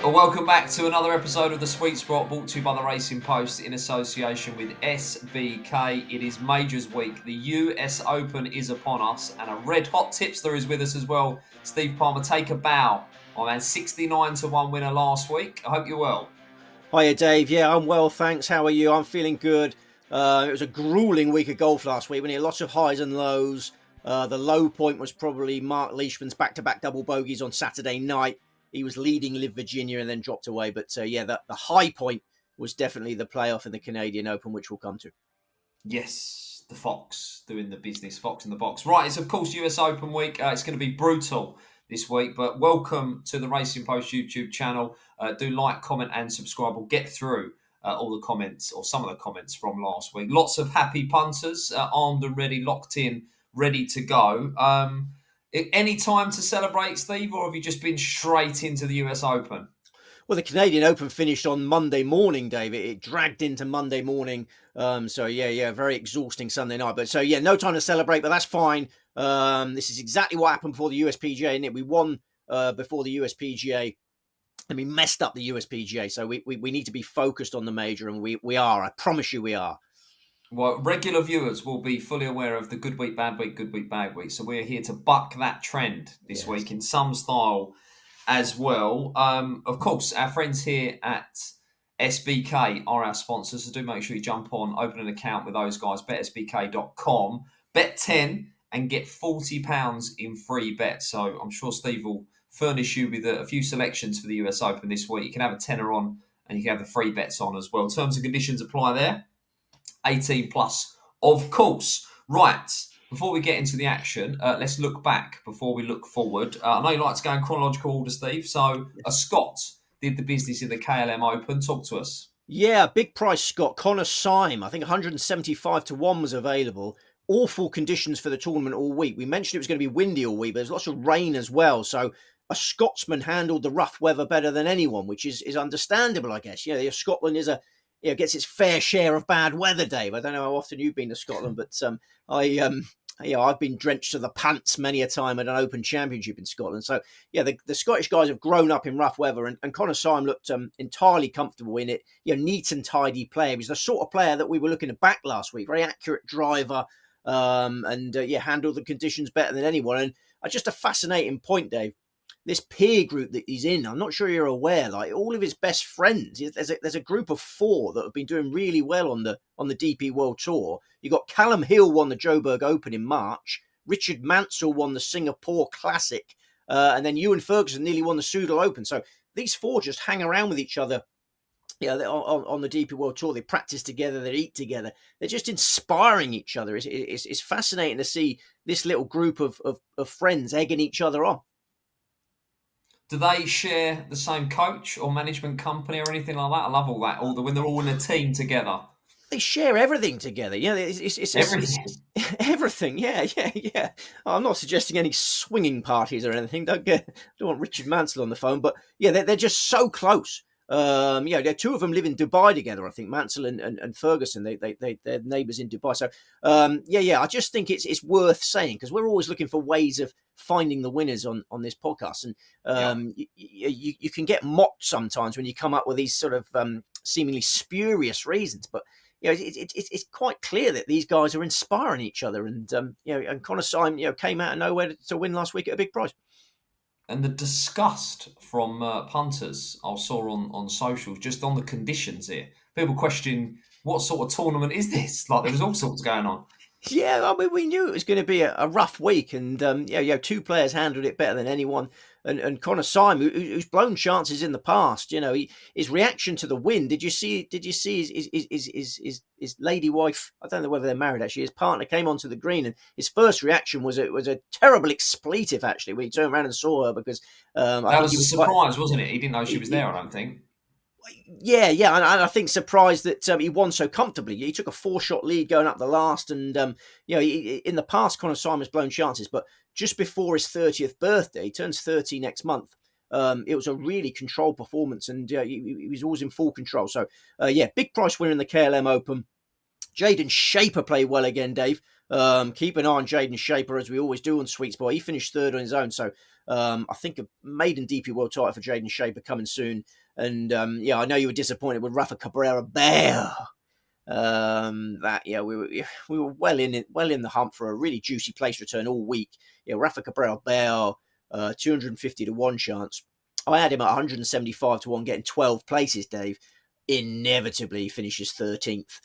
Well, welcome back to another episode of The Sweet Spot, brought to you by the Racing Post in association with SBK. It is Majors Week. The US Open is upon us, and a red-hot tipster is with us as well. Steve Palmer, take a bow. My man, 69-1 winner last week. I hope you're well. Hiya, Dave. Yeah, I'm well, thanks. How are you? I'm feeling good. It was a grueling week of golf last week. We had lots of highs and lows. The low point was probably Mark Leishman's back-to-back double bogeys on Saturday night. He was leading LIV Virginia and then dropped away. But the high point was definitely the playoff in the Canadian Open, which we'll come to. Yes, the Fox doing the business, Fox in the box. Right, it's of course US Open week. It's going to be brutal this week, but welcome to the Racing Post YouTube channel. Do like, comment and subscribe. We'll get through all the comments, or some of the comments from last week. Lots of happy punters, armed and ready, locked in, ready to go. Any time to celebrate, Steve, or have you just been straight into the US Open? Well, the Canadian Open finished on Monday morning, David. It dragged into Monday morning. Very exhausting Sunday night. But no time to celebrate, but that's fine. This is exactly what happened before the USPGA, and we won before the USPGA, and we messed up the USPGA. So we need to be focused on the major, and we are. I promise you we are. Well, regular viewers will be fully aware of the good week, bad week, good week, bad week. So we're here to buck that trend this week in some style as well. Of course, our friends here at SBK are our sponsors, so do make sure you jump on, open an account with those guys, betsbk.com. Bet 10 and get £40 in free bets. So I'm sure Steve will furnish you with a few selections for the US Open this week. You can have a tenner on and you can have the free bets on as well. Terms and conditions apply there. 18 plus, of course. Right, before we get into the action, let's look back before we look forward. I know you like to go in chronological order, Steve. So a Scot did the business in the KLM Open. Talk to us. Yeah, big price Scot, Connor Syme. I think 175-1 was available. Awful conditions for the tournament all week. We mentioned it was going to be windy all week, but there's lots of rain as well. So a Scotsman handled the rough weather better than anyone, which is understandable, I guess. Scotland is gets its fair share of bad weather, Dave. I don't know how often you've been to Scotland, but I've been drenched to the pants many a time at an Open Championship in Scotland. So the Scottish guys have grown up in rough weather, and Connor Syme looked entirely comfortable in it. Neat and tidy player. He's the sort of player that we were looking to back last week. Very accurate driver, handled the conditions better than anyone. And just a fascinating point, Dave. This peer group that he's in, I'm not sure you're aware, like all of his best friends, there's a group of 4 that have been doing really well on the DP World Tour. You got Callum Hill won the Joburg Open in March, Richard Mansell won the Singapore Classic, and then Ewan Ferguson nearly won the Soudal Open. So these 4 just hang around with each other. On the DP World Tour, they practice together, they eat together. They're just inspiring each other. It's fascinating to see this little group of friends egging each other on. Do they share the same coach or management company or anything like that? I love all that. When they're all in a team together. They share everything together. It's everything. Everything. Yeah. I'm not suggesting any swinging parties or anything. Don't want Richard Mansell on the phone, but they're just so close. 2 of them live in Dubai together. I think Mansell and Ferguson. They're neighbours in Dubai. So I just think it's worth saying, because we're always looking for ways of finding the winners on this podcast, and you can get mocked sometimes when you come up with these sort of seemingly spurious reasons, but it's quite clear that these guys are inspiring each other, and Connor Syme came out of nowhere to win last week at a big price. And the disgust from punters I saw on socials, just on the conditions here. People question, what sort of tournament is this? Like, there was all sorts going on. Yeah, I mean, we knew it was going to be a rough week, and 2 players handled it better than anyone. And Connor Syme, who's blown chances in the past, his reaction to the win. Did you see his lady wife? I don't know whether they're married actually. His partner came onto the green, and his first reaction was a terrible expletive actually when he turned around and saw her, because that was a surprise, wasn't it? He didn't know she was there. I don't think. Yeah, and I think surprised that he won so comfortably. He took a 4-shot lead going up the last, and in the past, Connor Syme has blown chances, but just before his 30th birthday, he turns 30 next month. It was a really controlled performance, and he was always in full control. So, big price winner in the KLM Open. Jaden Shaper played well again, Dave. Keep an eye on Jaden Shaper, as we always do on Sweet Spot. He finished 3rd on his own, so I think a maiden DP World title for Jaden Shaper coming soon. And I know you were disappointed with Rafa Cabrera Bell. We were well in the hunt for a really juicy place return all week. Rafa Cabrera Bell, 250 to 1 chance. I had him at 175 to 1, getting 12 places, Dave. Inevitably, he finishes 13th.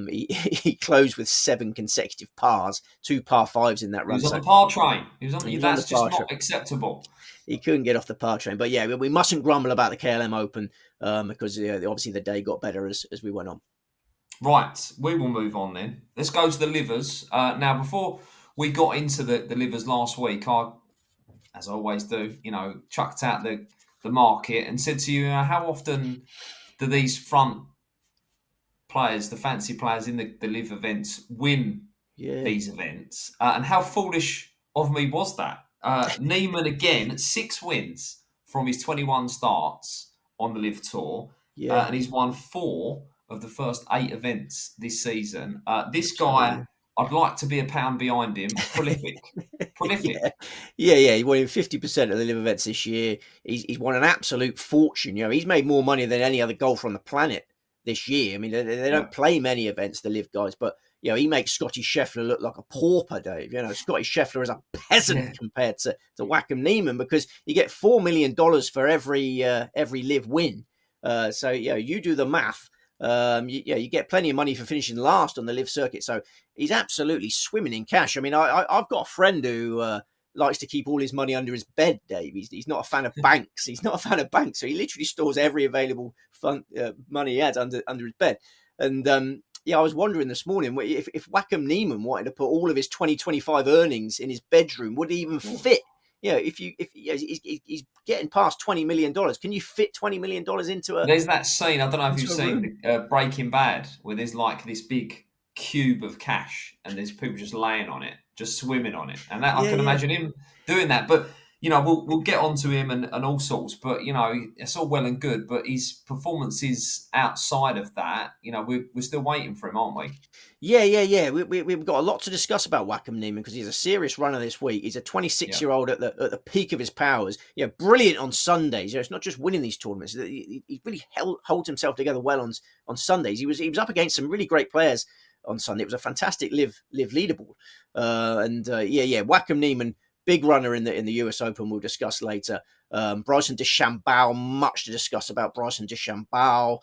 He closed with 7 consecutive pars, 2 par 5s in that He run. was on So the par train. on the That's just par not train. acceptable. He couldn't get off the par train. But yeah, we mustn't grumble about the KLM Open because obviously the day got better as we went on. Right, we will move on then. Let's go to the livers. Now, before we got into the livers last week, I, as I always do, chucked out the market and said to you, how often do these front players, the fancy players in the live events, win these events? And how foolish of me was that? Neiman again, 6 wins from his 21 starts on the live tour. Yeah. And he's won 4 of the first 8 events this season. This Absolutely. guy, I'd like to be a pound behind him. Prolific. Yeah. He won 50% of the live events this year. He's won an absolute fortune. He's made more money than any other golfer on the planet this year. I mean, they don't play many events, the live guys, but he makes Scotty Scheffler look like a pauper, Dave. Scotty Scheffler is a peasant compared to Wacom Neiman, because you get $4 million for every live win. So you do the math. You get plenty of money for finishing last on the live circuit. So he's absolutely swimming in cash. I mean, I've got a friend who likes to keep all his money under his bed, Dave. He's not a fan of banks. He's not a fan of banks. So he literally stores every available money he has under his bed. And I was wondering this morning if Wacom Neiman wanted to put all of his 2025 earnings in his bedroom, would he even fit? If he's getting past $20 million, can you fit $20 million into a? There's that scene. I don't know if you've seen Breaking Bad, where there's like this big cube of cash, and there's people just laying on it, just swimming on it, and I can imagine him doing that. But we'll get onto him and all sorts. But it's all well and good, but his performances outside of that, we're still waiting for him, aren't we? Yeah. We've got a lot to discuss about Wacom Neiman, because he's a serious runner this week. He's a 26-year-old at the peak of his powers. Brilliant on Sundays. It's not just winning these tournaments. He really holds himself together well on Sundays. He was up against some really great players on Sunday. It was a fantastic live leaderboard. Wacom Neiman, big runner in the US Open. We'll discuss later. Bryson DeChambeau, much to discuss about Bryson DeChambeau.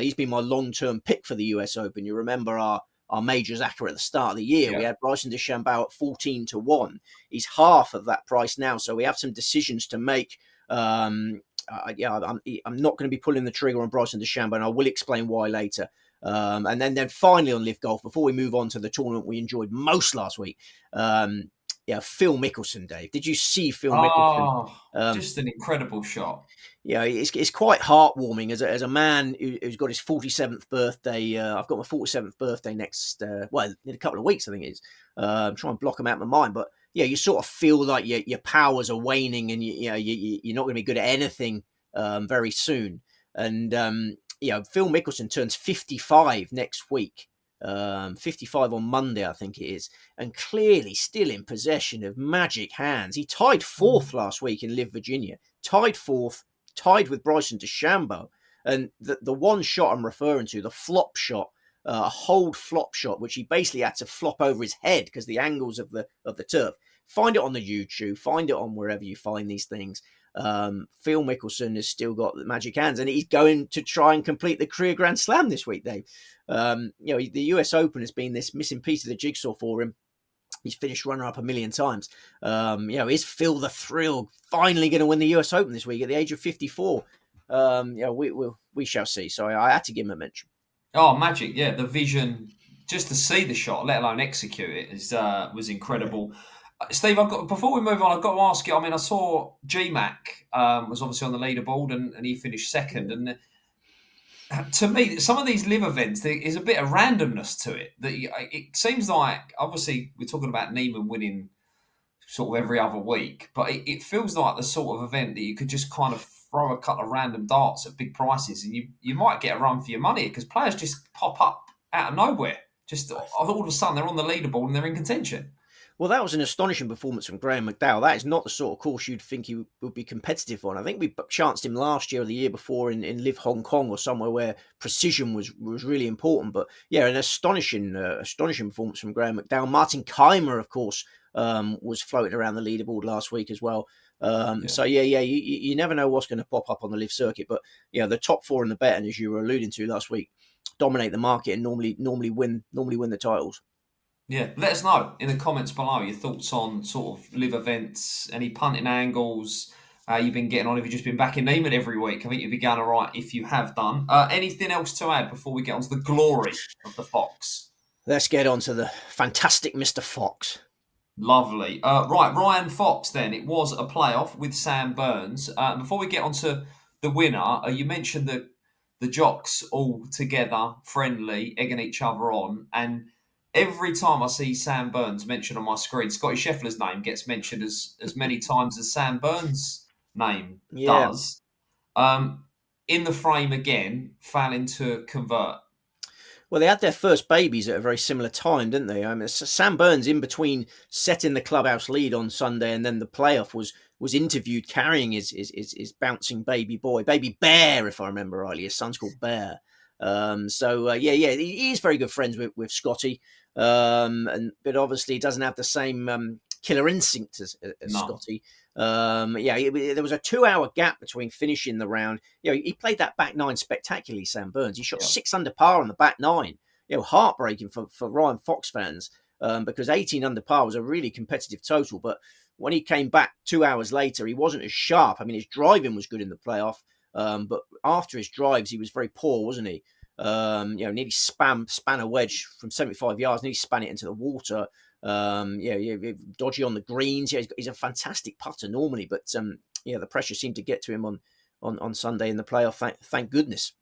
He's been my long-term pick for the US Open. You remember our majors accurate at the start of the year. We had Bryson DeChambeau at 14 to 1. He's half of that price now, so we have some decisions to make. I'm not going to be pulling the trigger on Bryson DeChambeau, and I will explain why later. And then finally on Live Golf, before we move on to the tournament we enjoyed most last week, Phil Mickelson, Dave. Did you see Phil Mickelson? Just an incredible shot. It's quite heartwarming as a man who's got his 47th birthday. I've got my 47th birthday next, in a couple of weeks, I think it is. I'm trying to block them out of my mind, but you sort of feel like your powers are waning, and you're not going to be good at anything very soon. And Phil Mickelson turns 55 next week. 55 on Monday, I think it is, and clearly still in possession of magic hands. He tied 4th last week in LIV Virginia, tied 4th, tied with Bryson DeChambeau. And the one shot I'm referring to, the flop shot, a hold flop shot, which he basically had to flop over his head because the angles of the turf. Find it on the YouTube, find it on wherever you find these things. Phil Mickelson has still got the magic hands, and he's going to try and complete the career Grand Slam this week, Dave. The US Open has been this missing piece of the jigsaw for him. He's finished runner-up a million times. Is Phil the Thrill finally going to win the US Open this week at the age of 54? We shall see. So I had to give him a mention. Oh, magic! Yeah, the vision, just to see the shot, let alone execute it, was incredible. Yeah. Steve, before we move on, I've got to ask you. I mean, I saw GMAC was obviously on the leaderboard, and he finished second. And to me, some of these live events, there is a bit of randomness to it. It seems like, obviously, we're talking about Neiman winning sort of every other week, but it feels like the sort of event that you could just kind of throw a couple of random darts at big prices, and you might get a run for your money, because players just pop up out of nowhere. Just all of a sudden, they're on the leaderboard and they're in contention. Well, that was an astonishing performance from Graham McDowell. That is not the sort of course you'd think he would be competitive on. I think we chanced him last year or the year before in LIV Hong Kong or somewhere where precision was really important. But yeah, an astonishing performance from Graham McDowell. Martin Keimer, of course, was floating around the leaderboard last week as well. So you never know what's going to pop up on the LIV circuit. But yeah, the top four in the betting, as you were alluding to last week, dominate the market and normally win the titles. Yeah, let us know in the comments below your thoughts on sort of live events, any punting angles you've been getting on. If you've just been back in Neiman every week, I think you'd be going all right if you have done. Anything else to add before we get on to the glory of the Fox? Let's get on to the fantastic Mr. Fox. Lovely. Right, Ryan Fox then. It was a playoff with Sam Burns. Before we get on to the winner, you mentioned the jocks all together, friendly, egging each other on, and every time I see Sam Burns mentioned on my screen, Scotty Scheffler's name gets mentioned as many times as Sam Burns' name does. In the frame again, failing to convert. Well, they had their first babies at a very similar time, didn't they? I mean, Sam Burns, in between setting the clubhouse lead on Sunday and then the playoff, was interviewed carrying his bouncing baby boy, baby Bear, if I remember rightly. His son's called Bear. He is very good friends with Scotty, but obviously he doesn't have the same killer instinct as Scotty. There was a 2-hour gap between finishing the round. He played that back nine spectacularly, Sam Burns. He shot 6 under par on the back nine. Heartbreaking for Ryan Fox fans because 18 under par was a really competitive total. But when he came back 2 hours later, he wasn't as sharp. I mean, his driving was good in the playoff, but after his drives, he was very poor, wasn't he? Nearly span a wedge from 75 yards, nearly span it into the water. Dodgy on the greens. He's a fantastic putter normally, but the pressure seemed to get to him on Sunday in the playoff. Thank goodness.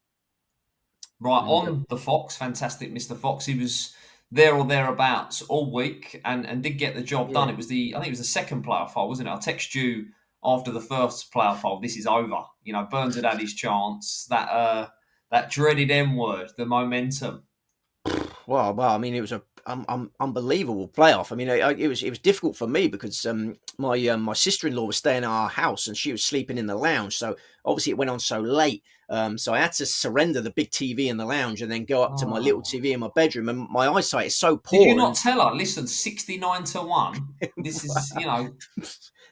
Right, on the Fox, fantastic Mr. Fox. He was there or thereabouts all week and did get the job done. I think it was the second playoff hole, wasn't it? I text you after the first playoff hole. This is over. Burns had his chance. That dreaded M word, the momentum. Well, I mean, it was a unbelievable playoff. I mean, it was difficult for me because my sister-in-law was staying at our house and she was sleeping in the lounge. So obviously it went on so late. So I had to surrender the big TV in the lounge and then go up to my little TV in my bedroom. And my eyesight is so poor. Did you not tell her? Listen, 69-1. This is,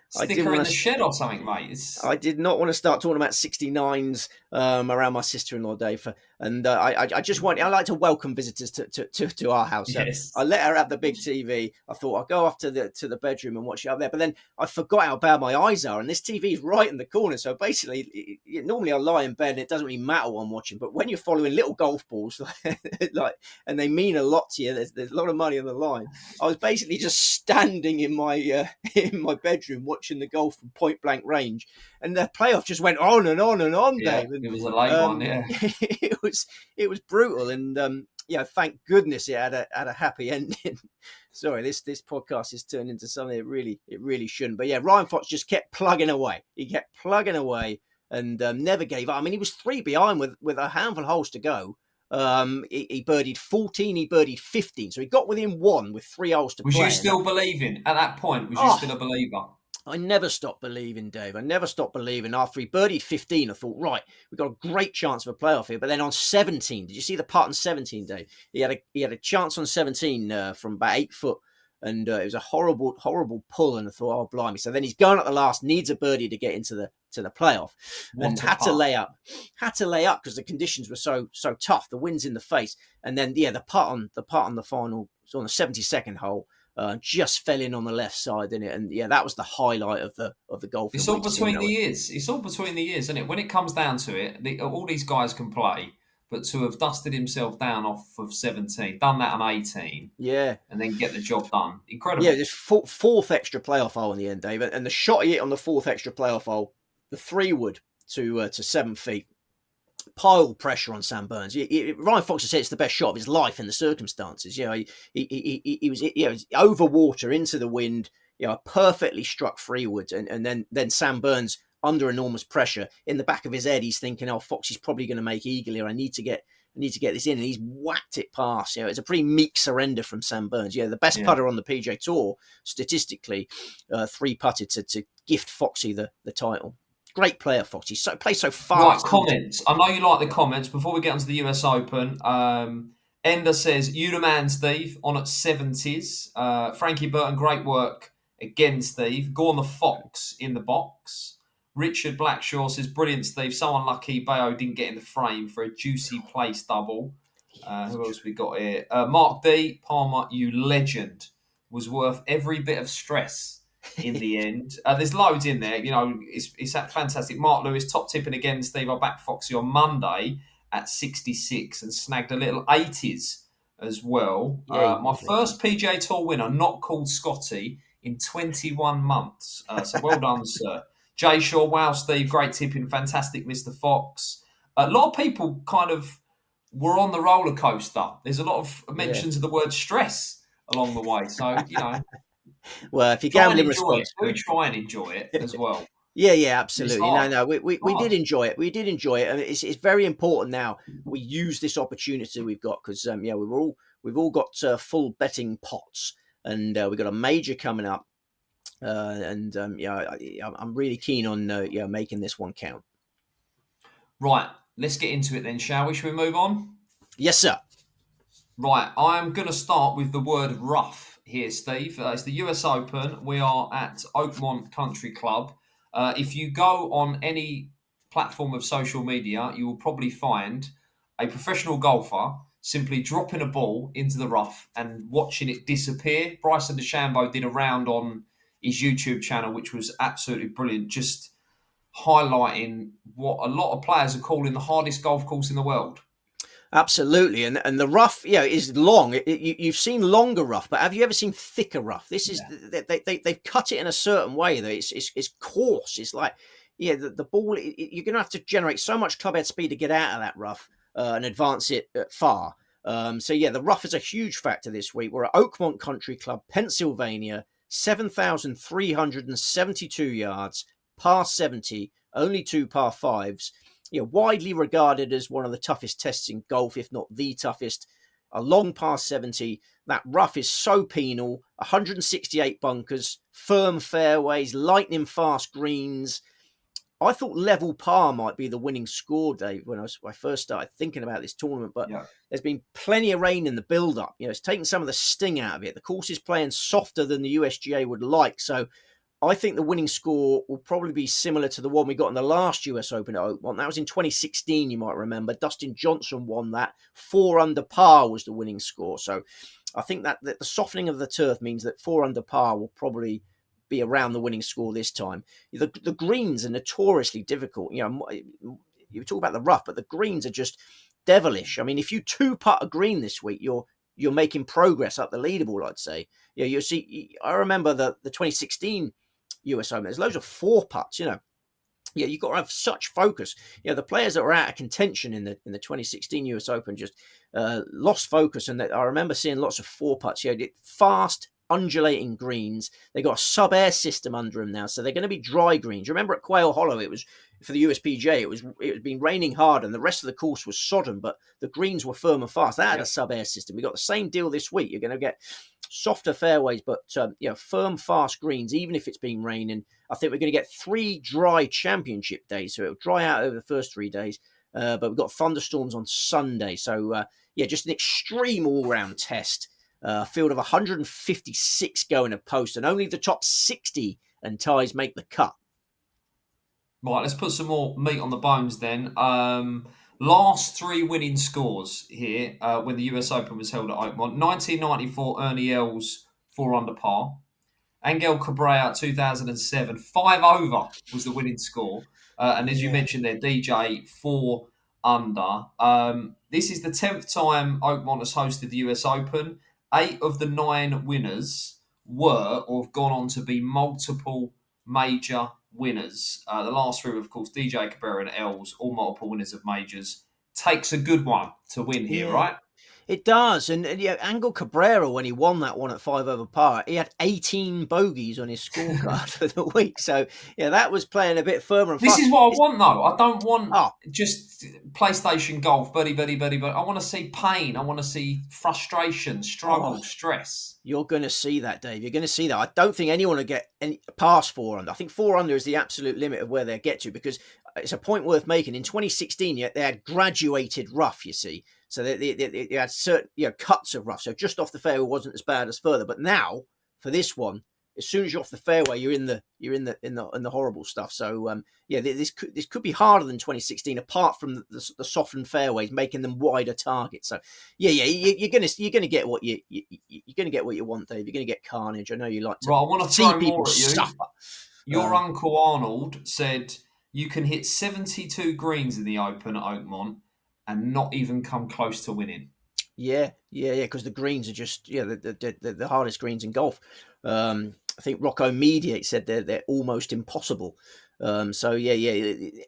stick her in the shed or something, mate. I did not want to start talking about 69s around my sister-in-law, Dave. I like to welcome visitors to our house. Yes. I let her have the big TV. I thought I'll go off to the bedroom and watch it up there. But then I forgot how bad my eyes are, and this TV is right in the corner. So basically, normally I lie in bed and it doesn't really matter what I'm watching. But when you're following little golf balls, and they mean a lot to you, there's a lot of money on the line. I was basically just standing in my bedroom watching the golf from point blank range, and the playoff just went on and on and on, Dave. And, it was a late one, yeah. It was brutal, and thank goodness it had a happy ending. Sorry, this podcast has turned into something it really shouldn't. But yeah, Ryan Fox just kept plugging away. He kept plugging away and never gave up. I mean, he was 3 behind with a handful of holes to go. He birdied 14, he birdied 15, so he got within 1 with 3 holes to play. Was you still believing at that point? Was you still a believer? I never stopped believing, Dave. I never stopped believing. After he birdied 15, I thought, right, we've got a great chance of a playoff here. But then on 17, did you see the putt on 17, Dave? He had a chance on 17 from about 8 foot, and it was a horrible pull. And I thought, oh blimey! So then he's going at the last, needs a birdie to get into the playoff, and had to lay up because the conditions were so tough. The wind's in the face, and then the putt on the final, so on the 72nd hole. Just fell in on the left side, didn't it? And that was the highlight of the golf. It's all between the years. It's all between the years, isn't it? When it comes down to it, all these guys can play, but to have dusted himself down off of 17, done that on 18, and then get the job done, incredible. Yeah, this fourth extra playoff hole in the end, Dave, and the shot he hit on the fourth extra playoff hole, the 3-wood to 7 feet. Pile pressure on Sam Burns. Ryan Fox has said it's the best shot of his life in the circumstances. He was over water into the wind. Perfectly struck 3-wood, and then Sam Burns under enormous pressure in the back of his head. He's thinking, "Oh, Fox is probably going to make eagle here. I need to get I need to get this in, and he's whacked it past. It's a pretty meek surrender from Sam Burns. The best putter on the PGA Tour, statistically, 3-putted to gift Foxy the title. Great player, Foxy. Plays so fast. Right, comments. I know you like the comments. Before we get onto the US Open, Ender says, "You the man, Steve, on at 70s. Frankie Burton, great work again, Steve. Go on the Fox in the box." Richard Blackshaw says, "Brilliant, Steve. So unlucky Bayo didn't get in the frame for a juicy place double." Who else we got here? Mark D. Palmer, you legend. Was worth every bit of stress in the end. There's loads in there. It's that fantastic. Mark Lewis, top tipping again, Steve. I backed Foxy on Monday at 66 and snagged a little 80s as well. My first PGA Tour winner, not called Scotty, in 21 months. So well done, sir. Jay Shaw, wow, Steve, great tipping, fantastic, Mr. Fox. A lot of people kind of were on the roller coaster. There's a lot of mentions of the word stress along the way. So, well, if you're gambling responsibly, try and enjoy it as well. Yeah, absolutely. No, we did enjoy it. We did enjoy it, and it's very important now we use this opportunity we've got because we've all got full betting pots, and we've got a major coming up, and I'm really keen on making this one count. Right, let's get into it then, shall we? Shall we move on? Yes, sir. Right, I'm going to start with the word rough here, Steve. It's the US Open. We are at Oakmont Country Club. If you go on any platform of social media, you will probably find a professional golfer simply dropping a ball into the rough and watching it disappear. Bryson DeChambeau did a round on his YouTube channel, which was absolutely brilliant, just highlighting what a lot of players are calling the hardest golf course in the world. Absolutely, and the rough, is long. You've seen longer rough, but have you ever seen thicker rough? This is they've cut it in a certain way that it's coarse. It's like the ball. You're going to have to generate so much clubhead speed to get out of that rough and advance it far. The rough is a huge factor this week. We're at Oakmont Country Club, Pennsylvania, 7,372 yards, par 70, only 2 par 5s. Widely regarded as one of the toughest tests in golf, if not the toughest. A long par 70. That rough is so penal. 168 bunkers, firm fairways, lightning fast greens. I thought level par might be the winning score, Dave, when I first started thinking about this tournament. But there's been plenty of rain in the build-up. It's taken some of the sting out of it. The course is playing softer than the USGA would like. So I think the winning score will probably be similar to the one we got in the last US Open at Oakmont. That was in 2016, you might remember. Dustin Johnson won that. 4 under par was the winning score. So I think that the softening of the turf means that 4 under par will probably be around the winning score this time. The greens are notoriously difficult. You talk about the rough, but the greens are just devilish. I mean, if you 2-putt a green this week, you're making progress up the leaderboard, I'd say. You see, I remember the 2016 US Open. There's loads of 4-putts, you've got to have such focus. The players that were out of contention in the 2016 US Open just lost focus, and I remember seeing lots of 4-putts. Fast, undulating greens. They got a sub-air system under them now, so they're going to be dry greens. Remember at Quail Hollow, it was for the USPGA. It was been raining hard, and the rest of the course was sodden, but the greens were firm and fast. That had a sub-air system. We got the same deal this week. You're going to get softer fairways, but firm, fast greens, even if it's been raining. I think we're going to get 3 dry championship days, so it'll dry out over the first 3 days. But we've got thunderstorms on Sunday, so just an extreme all-round test. A field of 156 going a post, and only the top 60 and ties make the cut. Right, let's put some more meat on the bones then. Last 3 winning scores here when the US Open was held at Oakmont. 1994, Ernie Els, 4 under par. Angel Cabrera, 2007, 5 over was the winning score. And as you mentioned there, DJ, 4 under. This is the 10th time Oakmont has hosted the US Open. 8 of the 9 winners were or have gone on to be multiple major winners. The last 3, of course, DJ Cabrera and Els, all multiple winners of majors. Takes a good one to win here, right? It does, and yeah, Angel Cabrera, when he won that one at 5 over par, he had 18 bogeys on his scorecard for the week. So yeah, that was playing a bit firmer and This fast. is what I want, though. I don't want Oh, just PlayStation golf, buddy, buddy, buddy, but I want to see pain. I want to see frustration, oh, struggle, stress. you're going to see that, Dave. You're going to see that. I don't think anyone will get any past 4 under. I think 4 under is the absolute limit of where they'll get to, because it's a point worth making. In 2016, they had graduated rough, you see. So they had certain cuts of rough. So just off the fairway wasn't as bad as further. But now for this one, as soon as you're off the fairway, you're in the horrible stuff. So this could be harder than 2016, apart from the softened fairways, making them wider targets. So you're gonna get what you're gonna get what you want, Dave. You're gonna get carnage. I know you like to Right, I want to see throw people more at you. suffer. Your Uncle Arnold said you can hit 72 greens in the Open at Oakmont and not even come close to winning. Yeah, because the greens are just the hardest greens in golf. I think Rocco Mediate said they're almost impossible. So you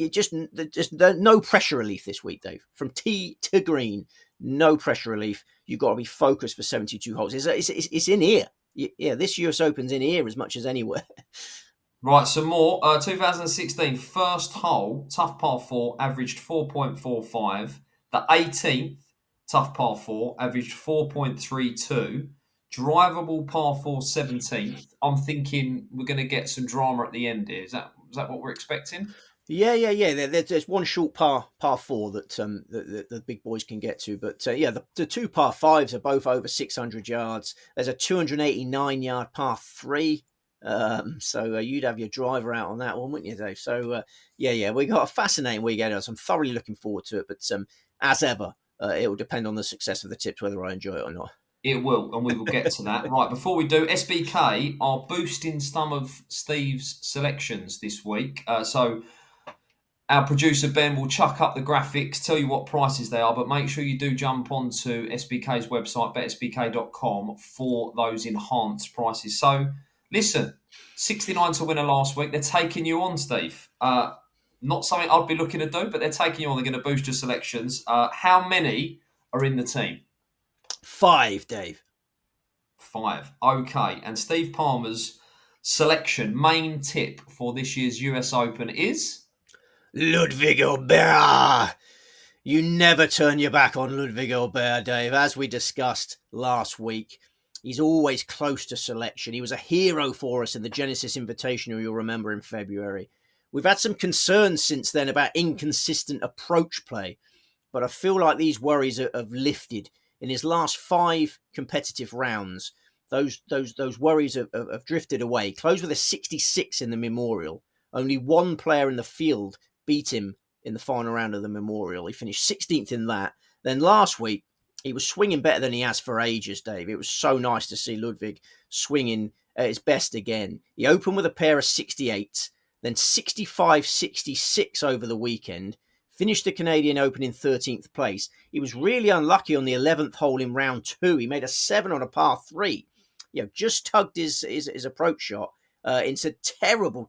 just no pressure relief this week, Dave. From tee to green, no pressure relief. You've got to be focused for 72 holes. It's in here. Yeah, this US Open's in here as much as anywhere. Right, some more. 2016 first hole, tough par 4, averaged 4.45. The 18th, tough par 4, averaged 4.32. Drivable par 4, 17th. I'm thinking we're going to get some drama at the end here. Is that what we're expecting? Yeah. There's one short par 4 that the big boys can get to, but the 2 par 5s are both over 600 yards. There's a 289 yard par 3. So you'd have your driver out on that one, wouldn't you, Dave? So we got a fascinating weekend. I'm thoroughly looking forward to it, but as ever, it will depend on the success of the tips whether I enjoy it or not. It will, and we will get to that. Right, before we do, SBK are boosting some of Steve's selections this week. So our producer Ben will chuck up the graphics, tell you what prices they are, but make sure you do jump onto SBK's website, betsbk.com, for those enhanced prices. So, listen, 69 to winner last week. They're taking you on, Steve. Not something I'd be looking to do, but they're taking you on. They're going to boost your selections. How many are in the team? 5, Dave. 5. Okay. And Steve Palmer's selection, main tip for this year's US Open is? Ludwig Aubert. You never turn your back on Ludwig Aubert, Dave. As we discussed last week, he's always close to selection. He was a hero for us in the Genesis Invitational, you'll remember, in February. We've had some concerns since then about inconsistent approach play, but I feel like these worries have lifted. In his last 5 competitive rounds, those worries have drifted away. Closed with a 66 in the Memorial. Only one player in the field beat him in the final round of the Memorial. He finished 16th in that. Then last week, he was swinging better than he has for ages, Dave. It was so nice to see Ludwig swinging at his best again. He opened with a pair of 68s, then 65, 66 over the weekend. Finished the Canadian Open in 13th place. He was really unlucky on the 11th hole in round 2. He made a 7 on a par 3. Just tugged his approach shot into terrible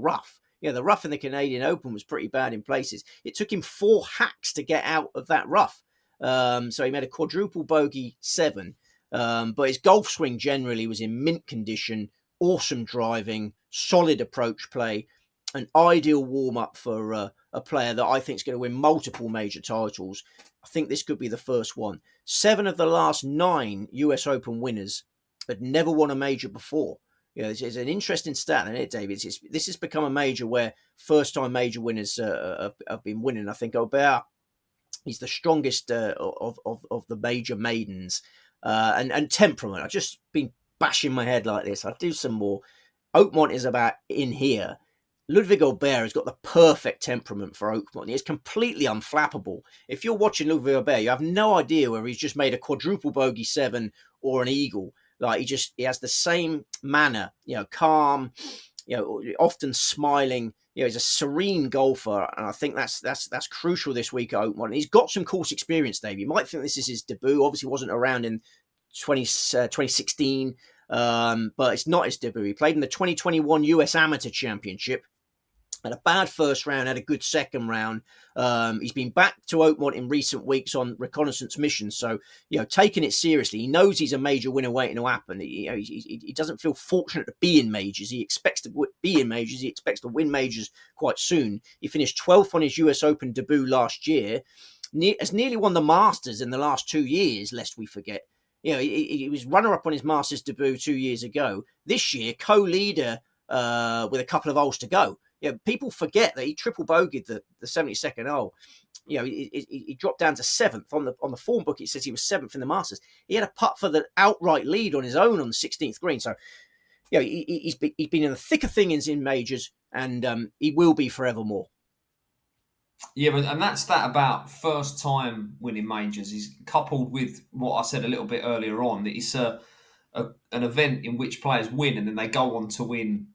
rough. The rough in the Canadian Open was pretty bad in places. It took him 4 hacks to get out of that rough. So he made a quadruple bogey 7. But his golf swing generally was in mint condition, awesome driving, solid approach play, an ideal warm-up for a player that I think is going to win multiple major titles. I think this could be the first one. 7 of the last 9 US Open winners had never won a major before. It's an interesting stat, isn't it, David? This has become a major where first-time major winners have been winning. I think Aubert, he's the strongest of the major maidens. And temperament. I've just been bashing my head like this. I'll do some more. Oakmont is about in here. Ludwig Aubert has got the perfect temperament for Oakmont. He is completely unflappable. If you're watching Ludwig Aubert, you have no idea whether he's just made a quadruple bogey 7 or an eagle. Like he has the same manner, calm, often smiling. He's a serene golfer, and I think that's crucial this week at Oakmont. He's got some course experience, Dave. You might think this is his debut. Obviously, wasn't around in 2016, but it's not his debut. He played in the 2021 US Amateur Championship. Had a bad first round, had a good second round. He's been back to Oakmont in recent weeks on reconnaissance missions, so taking it seriously. He knows he's a major winner waiting to happen. He doesn't feel fortunate to be in majors. He expects to be in majors. He expects to win majors quite soon. He finished 12th on his US Open debut last year. Has nearly won the Masters in the last 2 years, lest we forget. He was runner-up on his Masters debut 2 years ago. This year, co-leader with a couple of holes to go. People forget that he triple bogeyed the 72nd hole. He dropped down to 7th on the form book. It says he was 7th in the Masters. He had a putt for the outright lead on his own on the 16th green. So, he's been in the thick of things in majors, and he will be forevermore. Yeah, and that's that about first time winning majors. Is coupled with what I said a little bit earlier on, that it's an event in which players win and then they go on to win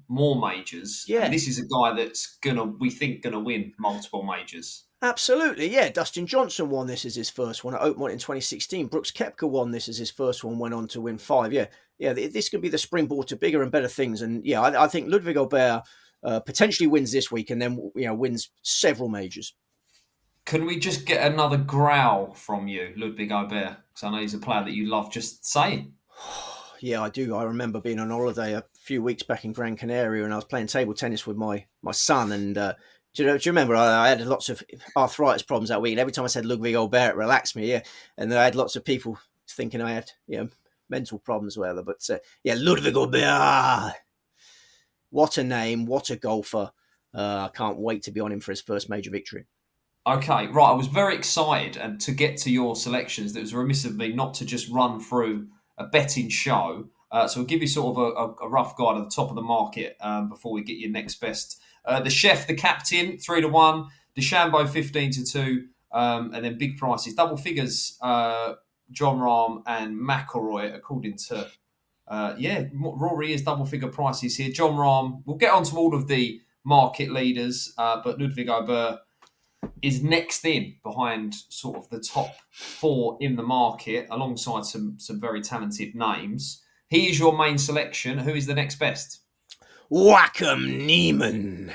more majors. Yeah. And this is a guy that's we think gonna win multiple majors. Absolutely, yeah. Dustin Johnson won this as his first one at Oakmont in 2016. Brooks Koepka won this as his first one, went on to win 5. Yeah, this can be the springboard to bigger and better things. And I think Ludwig Aubert potentially wins this week and then wins several majors. Can we just get another growl from you, Ludwig Aubert? Because I know he's a player that you love just saying. Yeah, I do. I remember being on holiday a few weeks back in Gran Canaria, and I was playing table tennis with my son. And do you remember? I had lots of arthritis problems that week, and every time I said Ludwig Aubert, it relaxed me. Yeah, and I had lots of people thinking I had mental problems, or whatever. But Ludwig Aubert. What a name! What a golfer! I can't wait to be on him for his first major victory. Okay, right. I was very excited, and to get to your selections, it was remiss of me not to just run through a betting show. So we'll give you sort of a rough guide at the top of the market before we get your next best. The Chef, the captain, 3-1. DeChambeau, 15-2. And then big prices, double figures, John Rahm and McIlroy, according to... Rory is double figure prices here. John Rahm, we'll get on to all of the market leaders, but Ludwig Aubert is next in behind sort of the top 4 in the market, alongside some very talented names. He is your main selection. Who is the next best? Joachim Niemann,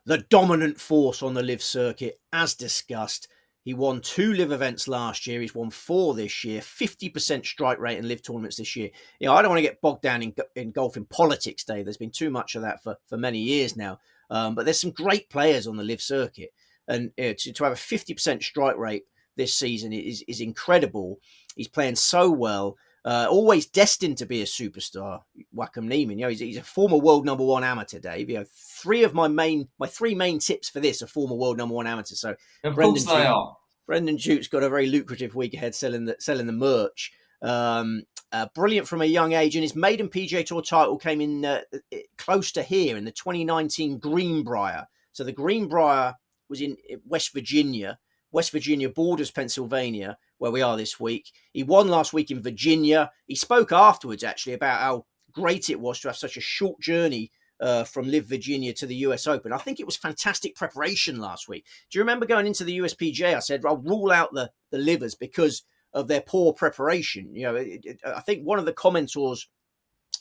the dominant force on the LIV circuit, as discussed. He won 2 LIV events last year. He's won 4 this year. 50% strike rate in LIV tournaments this year. I don't want to get bogged down in golf in politics, Dave. There's been too much of that for many years now. But there's some great players on the LIV circuit. And to have a 50% strike rate this season is incredible. He's playing so well. Always destined to be a superstar, Joachim Niemann. He's a former world number 1 amateur, Dave. 3 of my 3 main tips for this are former world number 1 amateurs. So of course they are. Brendan Jute's got a very lucrative week ahead selling the merch. Brilliant from a young age, and his maiden PGA Tour title came in close to here in the 2019 Greenbrier. So the Greenbrier was in West Virginia. West Virginia borders Pennsylvania, where we are this week. He won last week in Virginia. He spoke afterwards, actually, about how great it was to have such a short journey from LIV Virginia to the US Open. I think it was fantastic preparation last week. Do you remember going into the USPGA? I said, I'll rule out the livers because of their poor preparation. I think one of the commenters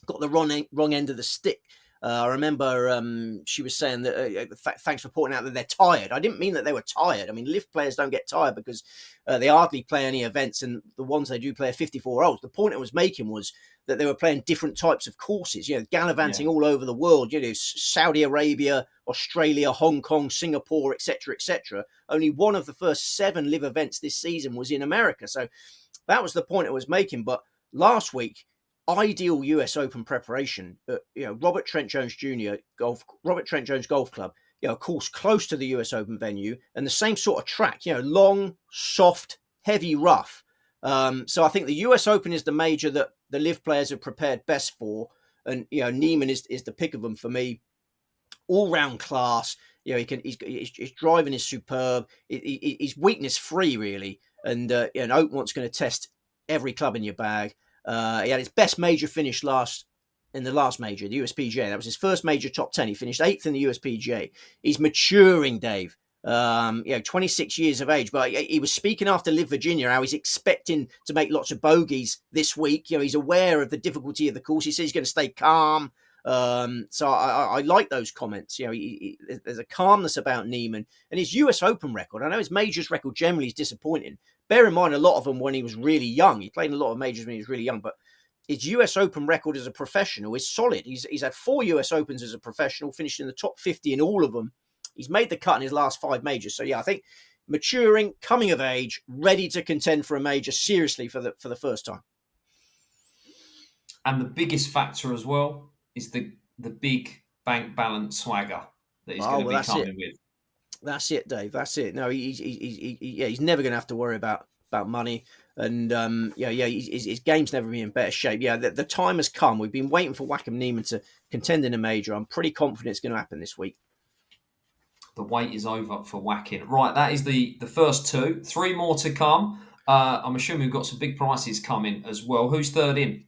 got the wrong end of the stick. I remember she was saying that thanks for pointing out that they're tired. I didn't mean that they were tired. I mean, LIV players don't get tired because they hardly play any events, and the ones they do play are 54 holes. The point I was making was that they were playing different types of courses, gallivanting all over the world, Saudi Arabia, Australia, Hong Kong, Singapore, etc., etc. Only one of the first 7 LIV events this season was in America. So that was the point I was making. But last week, ideal US Open preparation. Robert Trent Jones Golf Club, a course close to the US Open venue, and the same sort of track, long, soft, heavy rough. So I think the US Open is the major that the LIV players have prepared best for, and Niemann is the pick of them for me. All round class. His driving is superb. He's weakness free really, and Oakmont's going to test every club in your bag. He had his best major finish in the last major, the USPGA. That was his first major top 10. He finished 8th in the USPGA. He's maturing, Dave. 26 years of age, but he was speaking after LIV Virginia how he's expecting to make lots of bogeys this week. He's aware of the difficulty of the course. He says he's going to stay calm. So I like those comments. There's a calmness about Niemann and his US Open record. I know his majors record generally is disappointing. Bear in mind, a lot of them when he was really young. He played in a lot of majors when he was really young, but his US Open record as a professional is solid. He's had 4 US Opens as a professional, finished in the top 50 in all of them. He's made the cut in his last 5 majors. So yeah, I think maturing, coming of age, ready to contend for a major seriously for the first time. And the biggest factor as well is the big bank balance swagger that he's going to be coming with. That's it, Dave. That's it. No, he's never going to have to worry about money, and his game's never been in better shape. Yeah, the time has come. We've been waiting for Joachim Niemann to contend in a major. I'm pretty confident it's going to happen this week. The wait is over for Joachim. Right, that is the first 2. 3 more to come. I'm assuming we've got some big prices coming as well. Who's third in?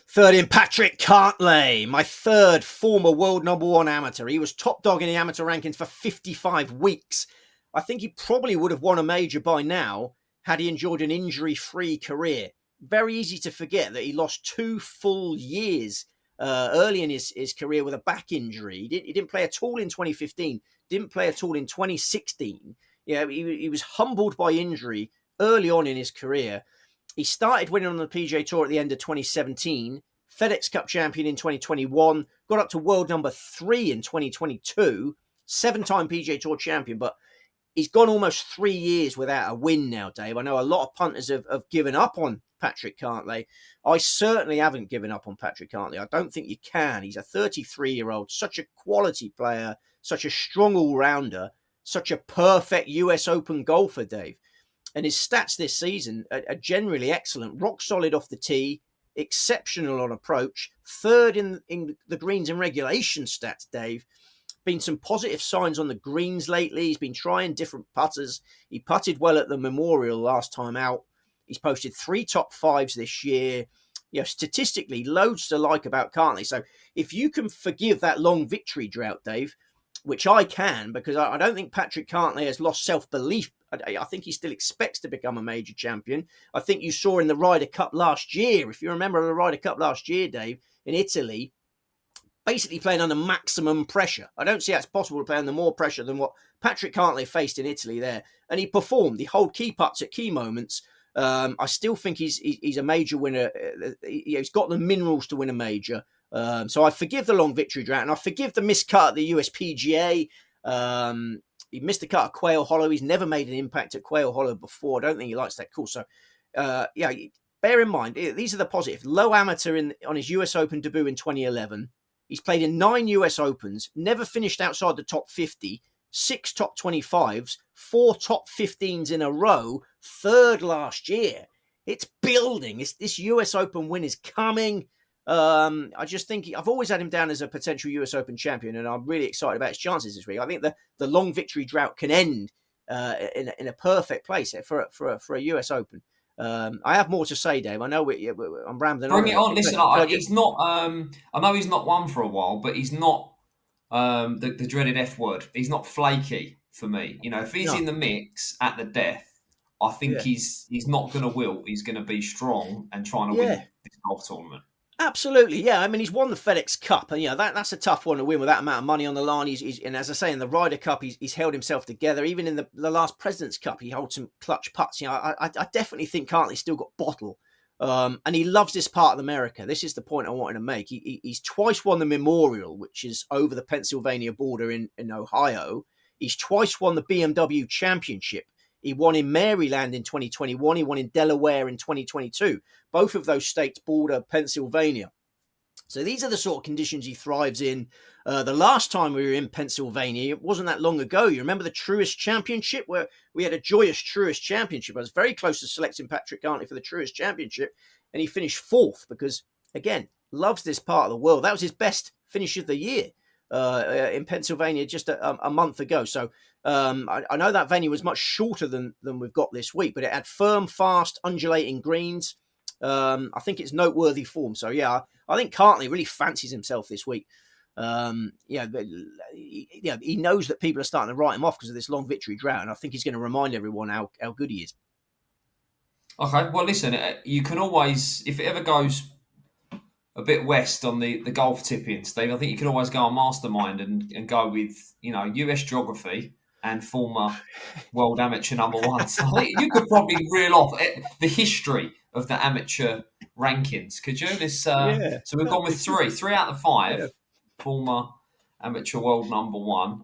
Third in, Patrick Cantlay, my third former world number 1 amateur. He was top dog in the amateur rankings for 55 weeks. I think he probably would have won a major by now had he enjoyed an injury-free career. Very easy to forget that he lost 2 full years early in his career with a back injury. He didn't play at all in 2015, didn't play at all in 2016. Yeah, he was humbled by injury early on in his career. He started winning on the PGA Tour at the end of 2017, FedEx Cup champion in 2021, got up to world number 3 in 2022, 7-time PGA Tour champion, but he's gone almost 3 years without a win now, Dave. I know a lot of punters have given up on Patrick Cantlay. I certainly haven't given up on Patrick Cantlay. I don't think you can. He's a 33-year-old, such a quality player, such a strong all-rounder, such a perfect US Open golfer, Dave. And his stats this season are generally excellent. Rock solid off the tee, exceptional on approach, third in the greens and regulation stats, Dave. Been some positive signs on the greens lately. He's been trying different putters. He putted well at the Memorial last time out. He's posted 3 top 5s this year. Statistically, loads to like about Cantlay. So if you can forgive that long victory drought, Dave, which I can, because I don't think Patrick Cantlay has lost self-belief. I think he still expects to become a major champion. I think you saw in the Ryder Cup last year, if you remember the Ryder Cup last year, Dave, in Italy, basically playing under maximum pressure. I don't see how it's possible to play under more pressure than what Patrick Cantlay faced in Italy there. And he performed. He held key putts at key moments. I still think he's a major winner. He's got the minerals to win a major. So I forgive the long victory drought, and I forgive the miscut at the USPGA. He missed a cut at Quail Hollow. He's never made an impact at Quail Hollow before. I don't think he likes that course. So, bear in mind, these are the positives. Low amateur on his US Open debut in 2011. He's played in 9 US Opens, never finished outside the top 50, 6 top 25s, 4 top 15s in a row, third last year. It's building. This US Open win is coming. I just think I've always had him down as a potential US Open champion, and I'm really excited about his chances this week. I think the long victory drought can end in a perfect place for a US Open. I have more to say, Dave. I know I'm rambling. Bring it on. Listen, he's not. I know he's not won for a while, but he's not the dreaded F word. He's not flaky for me. If he's in the mix at the death, I think he's not going to wilt. He's going to be strong and trying to win this golf tournament. Absolutely, yeah. I mean, he's won the FedEx Cup, and that's a tough one to win with that amount of money on the line. And as I say, in the Ryder Cup, he's held himself together. Even in the last President's Cup, he holds some clutch putts. I definitely think Cantlay's still got bottle, and he loves this part of America. This is the point I wanted to make. He's twice won the Memorial, which is over the Pennsylvania border in Ohio. He's twice won the BMW Championship. He won in Maryland in 2021. He won in Delaware in 2022. Both of those states border Pennsylvania. So these are the sort of conditions he thrives in. The last time we were in Pennsylvania, it wasn't that long ago. You remember the Truist Championship, where we had a joyous Truist Championship. I was very close to selecting Patrick Cantlay for the Truist Championship, and he finished 4th because, again, loves this part of the world. That was his best finish of the year in Pennsylvania just a month ago. So I know that venue was much shorter than we've got this week, but it had firm, fast, undulating greens. I think it's noteworthy form. So, yeah, I think Cantlay really fancies himself this week. He knows that people are starting to write him off because of this long victory drought, and I think he's going to remind everyone how good he is. Okay, well, listen, you can always, if it ever goes a bit west on the golf tipping, Steve. I think you can always go on Mastermind and go with, US geography and former world amateur number one. So I think you could probably reel off the history of the amateur rankings. Could you? Yeah, So we've that'd gone be with good. three out of Yeah. five former amateur world number one.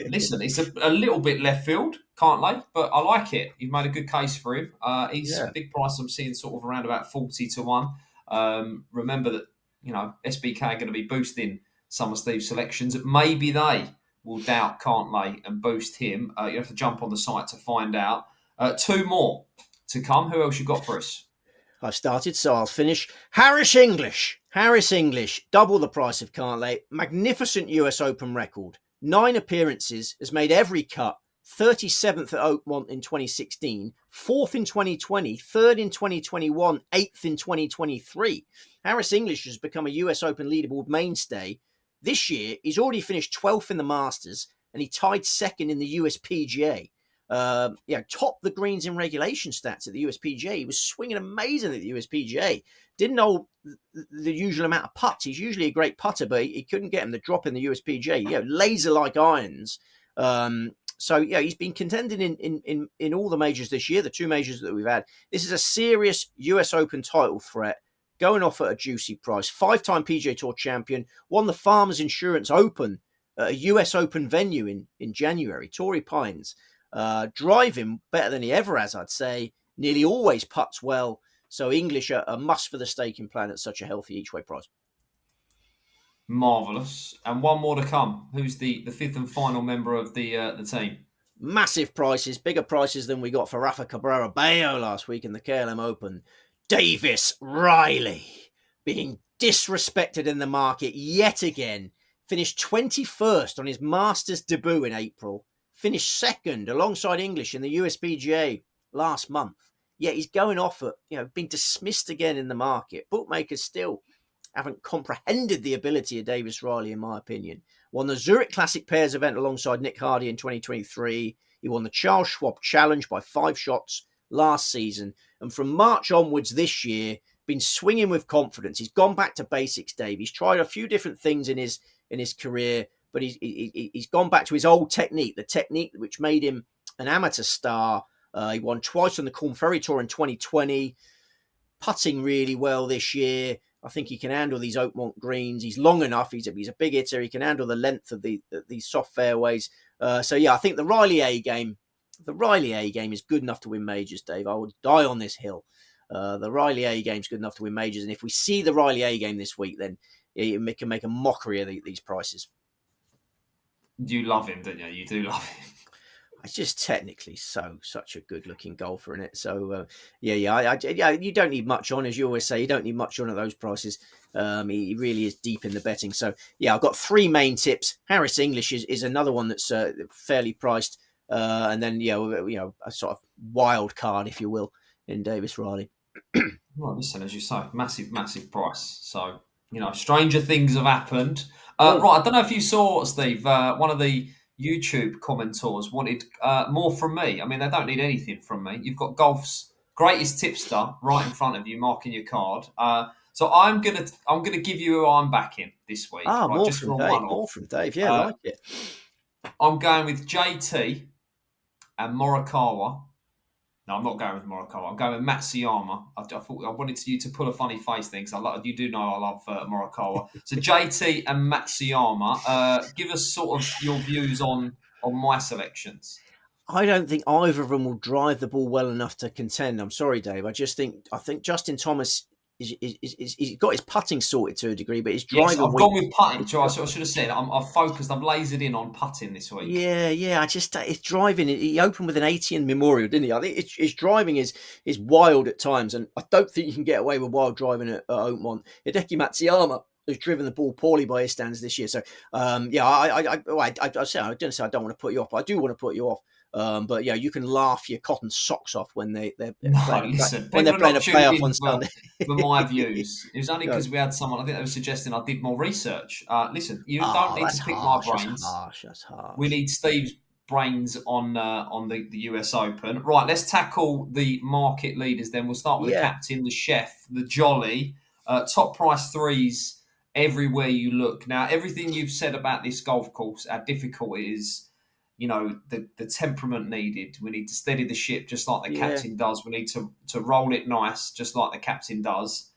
Listen, it's a little bit left field, can't they? But I like it. You've made a good case for him. He's Yeah. big price. I'm seeing sort of around about 40-1. Remember that SBK are going to be boosting some of Steve's selections. Maybe they will doubt, can't they, and boost him. You have to jump on the site to find out. Two more to come. Who else you got for us? I've started, so I'll finish. Harris English. Harris English, double the price of Cantlay. Magnificent US Open record. 9 appearances, has made every cut. 37th at Oakmont in 2016, 4th in 2020, 3rd in 2021, 8th in 2023. Harris English has become a US Open leaderboard mainstay. This year, he's already finished 12th in the Masters, and he tied second in the US PGA. Topped the greens in regulation stats at the USPGA. He was swinging amazing at the USPGA. Didn't know the usual amount of putts. He's usually a great putter, but he couldn't get him the drop in the USPGA. Laser-like irons. He's been contending in all the majors this year, the 2 majors that we've had. This is a serious US Open title threat, going off at a juicy price. 5-time PGA Tour champion, won the Farmers Insurance Open at a US Open venue in January, Torrey Pines. Driving better than he ever has, I'd say. Nearly always putts well. So English are a must for the staking plan at such a healthy each-way price. Marvellous. And one more to come. Who's the fifth and final member of the team? Massive prices, bigger prices than we got for Rafa Cabrera Bello last week in the KLM Open. Davis Riley being disrespected in the market yet again. Finished 21st on his Masters debut in April. Finished second alongside English in the USPGA last month. Yet he's going off at, been dismissed again in the market. Bookmakers still haven't comprehended the ability of Davis Riley, in my opinion. Won the Zurich Classic Pairs event alongside Nick Hardy in 2023. He won the Charles Schwab Challenge by 5 shots last season. And from March onwards this year, been swinging with confidence. He's gone back to basics, Dave. He's tried a few different things in his career, but he's gone back to his old technique, the technique which made him an amateur star. He won twice on the Corn Ferry Tour in 2020, putting really well this year. I think he can handle these Oakmont greens. He's long enough. He's a big hitter. He can handle the length of these soft fairways. I think the Riley A game is good enough to win majors, Dave. I would die on this hill. The Riley A game is good enough to win majors. And if we see the Riley A game this week, then it can make a mockery of these prices. You love him, don't you? You do love him. It's just technically such a good-looking golfer in it. So, you don't need much on, as you always say. You don't need much on at those prices. He really is deep in the betting. So, I've got 3 main tips. Harris English is another one that's fairly priced. And then, a sort of wild card, if you will, in Davis Riley. Well, listen, as you say, massive price. So, stranger things have happened. Right, I don't know if you saw, Steve, one of the YouTube commenters wanted more from me. I mean, they don't need anything from me. You've got golf's greatest tipster right in front of you, marking your card. So I'm gonna give you who I'm backing this week. Right, more just from Dave. More from Dave. Yeah, I like it. I'm going with JT and Morikawa. No, I'm not going with Morikawa. I'm going with Matsuyama. I thought I wanted you to pull a funny face thing because you do know I love Morikawa. So JT and Matsuyama. Give us sort of your views on my selections. I don't think either of them will drive the ball well enough to contend. I'm sorry, Dave. I think Justin Thomas he's got his putting sorted to a degree, but his driving. Yes, I've gone with putting. So I should have said I've focused. I've lasered in on putting this week. Yeah. It's driving. He opened with an 80 Memorial, didn't he? I think his driving is wild at times, and I don't think you can get away with wild driving at Oakmont. Hideki Matsuyama has driven the ball poorly by his standards this year. So I didn't say I don't want to put you off, but I do want to put you off. But you can laugh your cotton socks off when they're playing a playoff on Sunday. For my views, it was only because we had someone. I think they were suggesting I did more research. Listen, you don't need to pick my brains. That's harsh. We need Steve's brains on the US Open. Right, let's tackle the market leaders. Then we'll start with the captain, the chef, the jolly. Top price threes everywhere you look. Now, everything you've said about this golf course, how difficult it is, the temperament needed. We need to steady the ship just like the captain does. We need to roll it nice just like the captain does.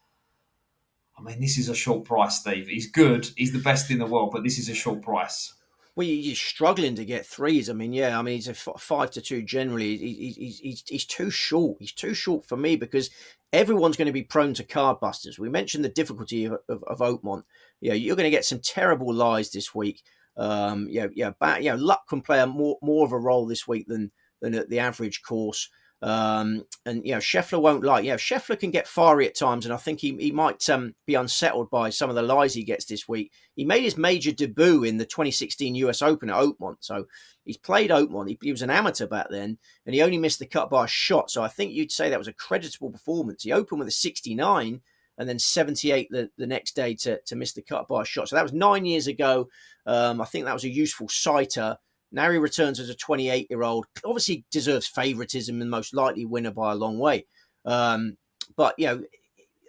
I mean, this is a short price, Steve. He's good. He's the best in the world, but this is a short price. Well, you're struggling to get threes. I mean, he's a 5-2 generally. He's too short. He's too short for me because everyone's going to be prone to card busters. We mentioned the difficulty of Oakmont. You're going to get some terrible lies this week. Luck can play more of a role this week than at the average course. Scheffler won't like. Scheffler can get fiery at times, and I think he might be unsettled by some of the lies he gets this week. He made his major debut in the 2016 US Open at Oakmont, so he's played Oakmont. He was an amateur back then, and he only missed the cut by a shot. So I think you'd say that was a creditable performance. He opened with a 69 and then 78 the next day to miss the cut by a shot. So that was 9 years ago. I think that was a useful citer. Now he returns as a 28-year-old. Obviously deserves favouritism and most likely winner by a long way. But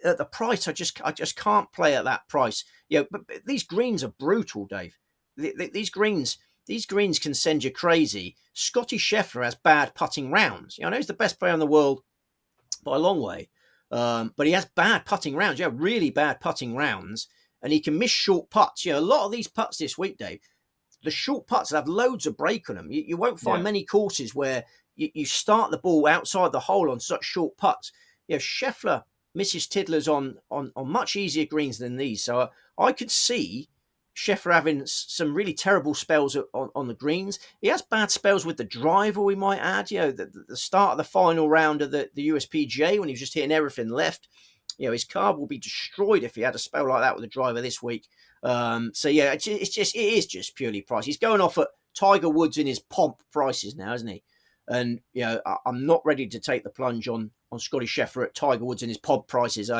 at the price, I just can't play at that price. But these greens are brutal, Dave. These greens can send you crazy. Scotty Scheffler has bad putting rounds. I know he's the best player in the world by a long way, but he has bad putting rounds. Really bad putting rounds, and he can miss short putts. A lot of these putts this week, Dave. The short putts have loads of break on them. You won't find many courses where you start the ball outside the hole on such short putts. Scheffler misses tiddlers on much easier greens than these. So I could see Scheffler having some really terrible spells on the greens. He has bad spells with the driver, we might add. The start of the final round of the USPGA when he was just hitting everything left. His card will be destroyed if he had a spell like that with the driver this week. It is just purely price. He's going off at Tiger Woods in his pomp prices now, isn't he? And I'm not ready to take the plunge on Scotty Scheffler at Tiger Woods in his pomp prices.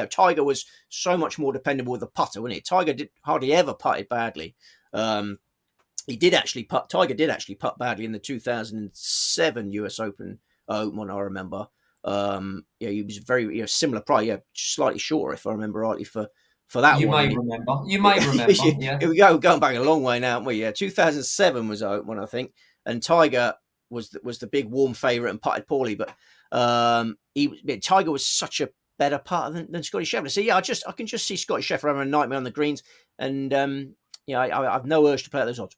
Tiger was so much more dependable with the putter, wasn't he? Tiger hardly ever putted badly. Tiger did actually putt badly in the 2007 US Open Open, I remember. He was very similar price, slightly shorter if I remember rightly for that you one. You may remember. Yeah. Here we go, going back a long way now, aren't we? 2007 was Open, I think, and Tiger was the big warm favourite and putted poorly, but Tiger was such a better putter than Scotty Scheffler. So I can just see Scotty Scheffler having a nightmare on the greens, and I've no urge to play at those odds.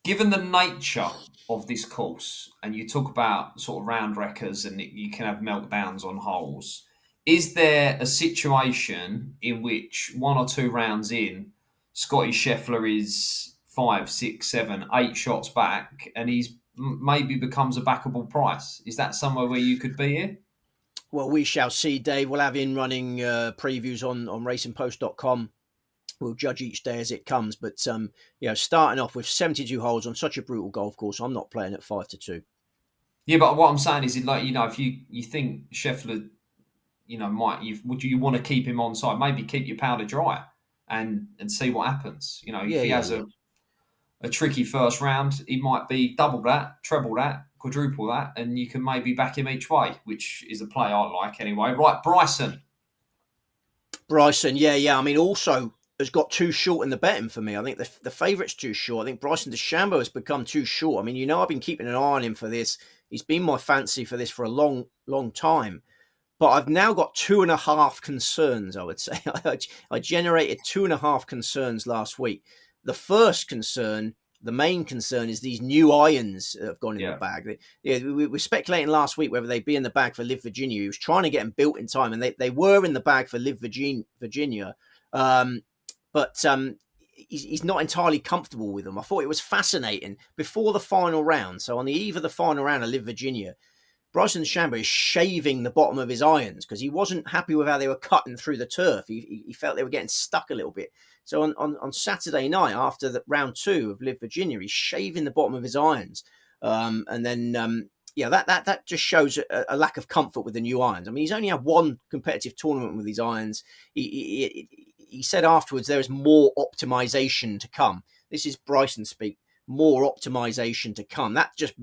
Given the nature of this course, and you talk about sort of round wreckers and you can have meltdowns on holes, is there a situation in which 1 or 2 rounds in, Scotty Scheffler is 5, 6, 7, 8 shots back and he's maybe becomes a backable price? Is that somewhere where you could be here? Well, we shall see, Dave. We'll have in-running previews on racingpost.com. We'll judge each day as it comes, but starting off with 72 holes on such a brutal golf course, I'm not playing at 5-2. Yeah, but what I'm saying is, if you think Scheffler, would you want to keep him on side? Maybe keep your powder dry and see what happens. If he has a tricky first round, he might be double that, treble that, quadruple that, and you can maybe back him each way, which is a play I like anyway. Right, Bryson, I mean, also has got too short in the betting for me. I think the favourite's too short. I think Bryson DeChambeau has become too short. I mean, I've been keeping an eye on him for this. He's been my fancy for this for a long, long time. But I've now got 2.5 concerns, I would say. I generated 2.5 concerns last week. The first concern, the main concern, is these new irons that have gone in the bag. We were speculating last week whether they'd be in the bag for LIV Virginia. He was trying to get them built in time, and they were in the bag for LIV Virginia. But he's not entirely comfortable with them. I thought it was fascinating before the final round. So on the eve of the final round of LIV Virginia, Bryson DeChambeau is shaving the bottom of his irons because he wasn't happy with how they were cutting through the turf. He felt they were getting stuck a little bit. So on Saturday night, after the round 2 of LIV Virginia, he's shaving the bottom of his irons. That just shows a lack of comfort with the new irons. I mean, he's only had one competitive tournament with these irons. He said afterwards there is more optimization to come. This is Bryson speak. More optimization to come. That just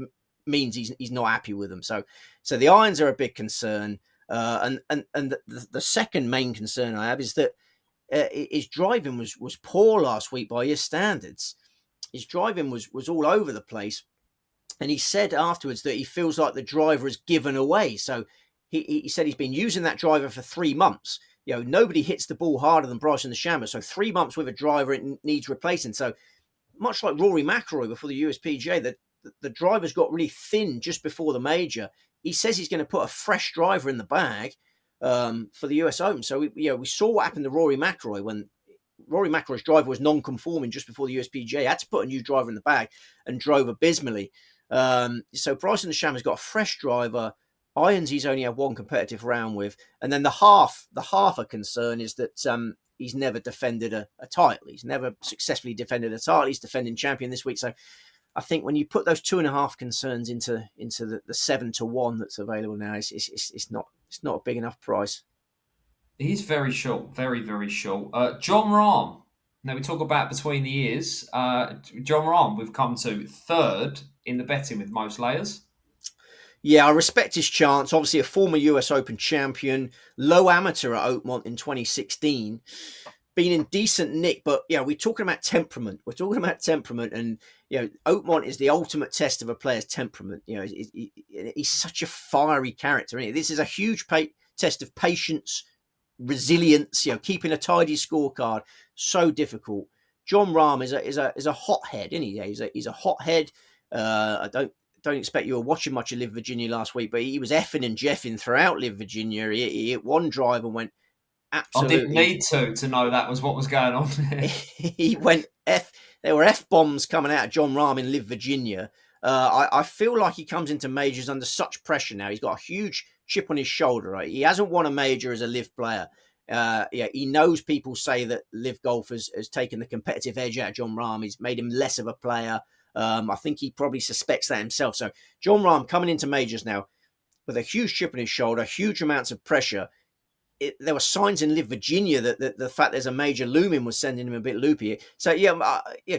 means he's not happy with them. So the irons are a big concern. And the second main concern I have is that his driving was poor last week by his standards. His driving was all over the place. And he said afterwards that he feels like the driver has given away. So he said he's been using that driver for 3 months. Nobody hits the ball harder than Bryson DeChambeau. So 3 months with a driver, it needs replacing. So much like Rory McIlroy before the USPGA, the drivers got really thin just before the major. He says he's going to put a fresh driver in the bag for the US Open. So we saw what happened to Rory McIlroy when Rory McIlroy's driver was non-conforming just before the USPGA. Had to put a new driver in the bag and drove abysmally. So Bryson DeChambeau's got a fresh driver. Irons he's only had one competitive round with, and then the half a concern is that he's never defended a title. He's never successfully defended a title. He's defending champion this week. So I think when you put those 2.5 concerns into the 7-1 that's available now, it's not a big enough price. He's very short, very, very short. John Rahm. Now we talk about between the ears. John Rahm, we've come to third in the betting with most layers. Yeah, I respect his chance. Obviously, a former US Open champion, low amateur at Oakmont in 2016. Been in decent nick, but we're talking about temperament. And Oakmont is the ultimate test of a player's temperament. He's such a fiery character. This is a huge test of patience, resilience. Keeping a tidy scorecard, so difficult. John Rahm is a hothead, isn't he? He's a hothead. I don't expect you were watching much of LIV Virginia last week, but he was effing and jeffing throughout LIV Virginia. He hit one drive and went absolutely. I didn't need to know that was what was going on. He went There were F-bombs coming out of John Rahm in LIV Virginia. I feel like he comes into majors under such pressure now. He's got a huge chip on his shoulder. Right? He hasn't won a major as a LIV player. He knows people say that LIV Golf has taken the competitive edge out of John Rahm. He's made him less of a player. I think he probably suspects that himself. So John Rahm coming into majors now with a huge chip on his shoulder, huge amounts of pressure. There were signs in LIV Virginia that the fact there's a major looming was sending him a bit loopy. So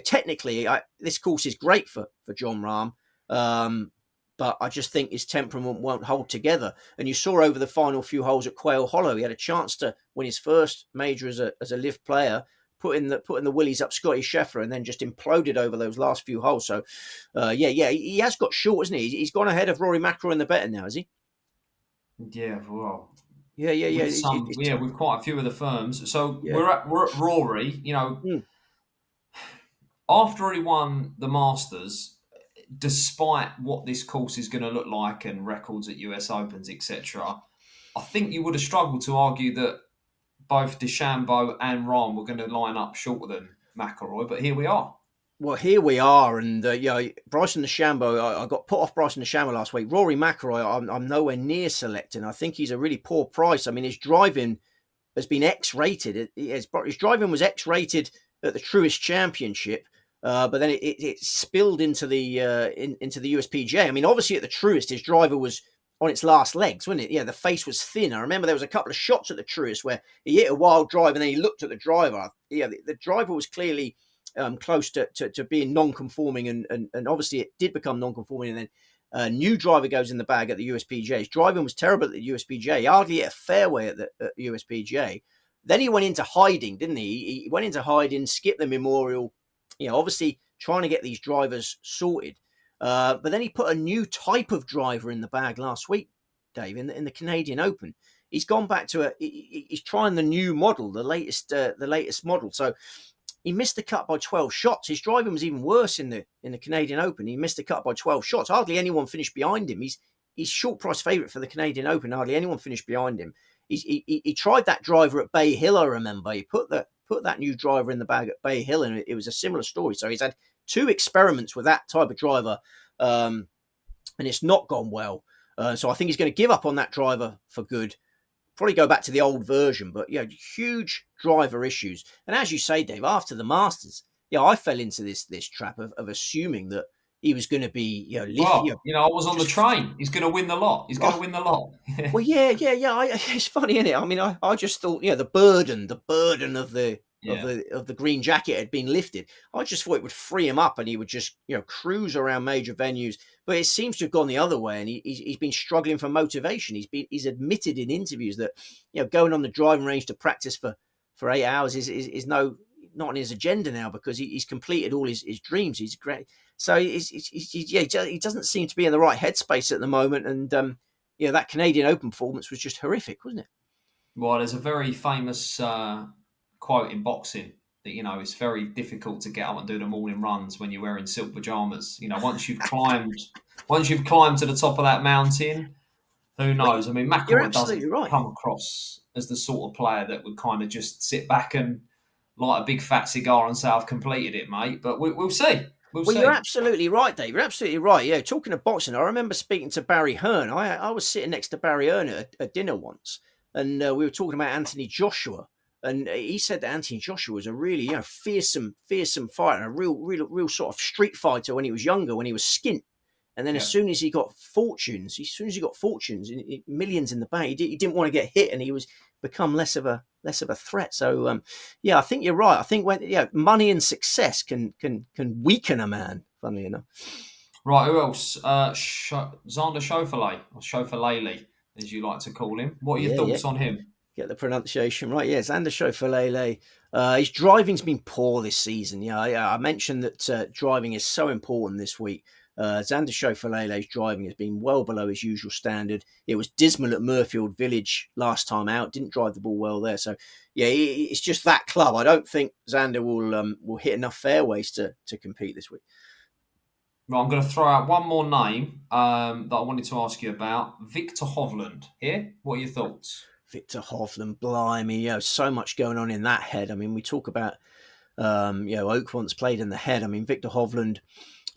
technically, this course is great for John Rahm, but I just think his temperament won't hold together. And you saw over the final few holes at Quail Hollow, he had a chance to win his first major as a LIV player, putting the willies up Scotty Scheffler, and then just imploded over those last few holes. So, he has got short, isn't he? He's gone ahead of Rory McIlroy in the betting now, is he? Yeah, well. Yeah. With quite a few of the firms. So we're at Rory. After he won the Masters, despite what this course is going to look like and records at US Opens, etc., I think you would have struggled to argue that both DeChambeau and Rahm were going to line up shorter than McIlroy, but here we are. Well, here we are, and Bryson DeChambeau. I got put off Bryson DeChambeau last week. Rory McIlroy, I'm nowhere near selecting. I think he's a really poor price. I mean, his driving has been X-rated. His driving was X-rated at the Truist Championship, but then it spilled into the USPGA. I mean, obviously at the Truist, his driver was on its last legs, wasn't it? Yeah, the face was thin. I remember there was a couple of shots at the Truist where he hit a wild drive and then he looked at the driver. Yeah, the driver was clearly close to being non-conforming, and obviously it did become non-conforming, and then a new driver goes in the bag at the USPGA. His driving was terrible at the USPGA. He hardly hit a fairway at the USPGA. Then he went into hiding, didn't he? He went into hiding, skipped the Memorial, obviously trying to get these drivers sorted. But then he put a new type of driver in the bag last week, Dave, in the Canadian Open. He's gone back to he's trying the new model, the latest model. So he missed the cut by 12 shots. His driving was even worse in the Canadian Open. He missed the cut by 12 shots. Hardly anyone finished behind him. He's short price favourite for the Canadian Open. Hardly anyone finished behind him. He tried that driver at Bay Hill, I remember. He put that new driver in the bag at Bay Hill, and it was a similar story. So he's had 2 experiments with that type of driver, and it's not gone well. So I think he's going to give up on that driver for good. Probably go back to the old version, but huge driver issues. And as you say, Dave, after the Masters, I fell into this trap of assuming that he was going to be, I was on the train. He's going to win the lot. He's going to win the lot. Well, yeah. It's funny, isn't it? I mean, I just thought, the burden of the Yeah. of the green jacket had been lifted. I just thought it would free him up and he would just cruise around major venues. But it seems to have gone the other way, and he's been struggling for motivation. He's admitted in interviews that going on the driving range to practice for 8 hours is not on his agenda now, because he's completed all his dreams. He's great. So he doesn't seem to be in the right headspace at the moment. And that Canadian Open performance was just horrific, wasn't it? Well, there's a very famous quote in boxing that it's very difficult to get up and do the morning runs when you're wearing silk pajamas. Once you've climbed to the top of that mountain, who knows? I mean, You're McIlroy absolutely doesn't right. come across as the sort of player that would kind of just sit back and light a big fat cigar and say, "I've completed it, mate." But we'll see. We'll Well, you're see. absolutely right, Dave. You're absolutely right. Yeah, talking of boxing, I remember speaking to Barry Hearn. I was sitting next to Barry Hearn at a dinner once, and we were talking about Anthony Joshua. And he said that Anthony Joshua was a really, fearsome fighter, a real sort of street fighter when he was younger, when he was skint. And then Yeah. as soon as he got fortunes, millions in the bank, he didn't want to get hit, and he was become less of a threat. So I think you're right. I think when money and success can weaken a man. Funnily enough. Right. Who else? Xander Schauffele, or Schauffele, as you like to call him. What are your Yeah. thoughts on him? Get the pronunciation right. Yes, Xander Schauffele. His driving's been poor this season. I mentioned that driving is so important this week. Xander Schauffele's driving has been well below his usual standard. It was dismal at Murfield Village last time out. Didn't drive the ball well there. So, it's just that club. I don't think Xander will hit enough fairways to compete this week. Right, I'm going to throw out one more name that I wanted to ask you about. Victor Hovland here. What are your thoughts? Victor Hovland, blimey, so much going on in that head. I mean, we talk about, Oak played in the head. I mean, Victor Hovland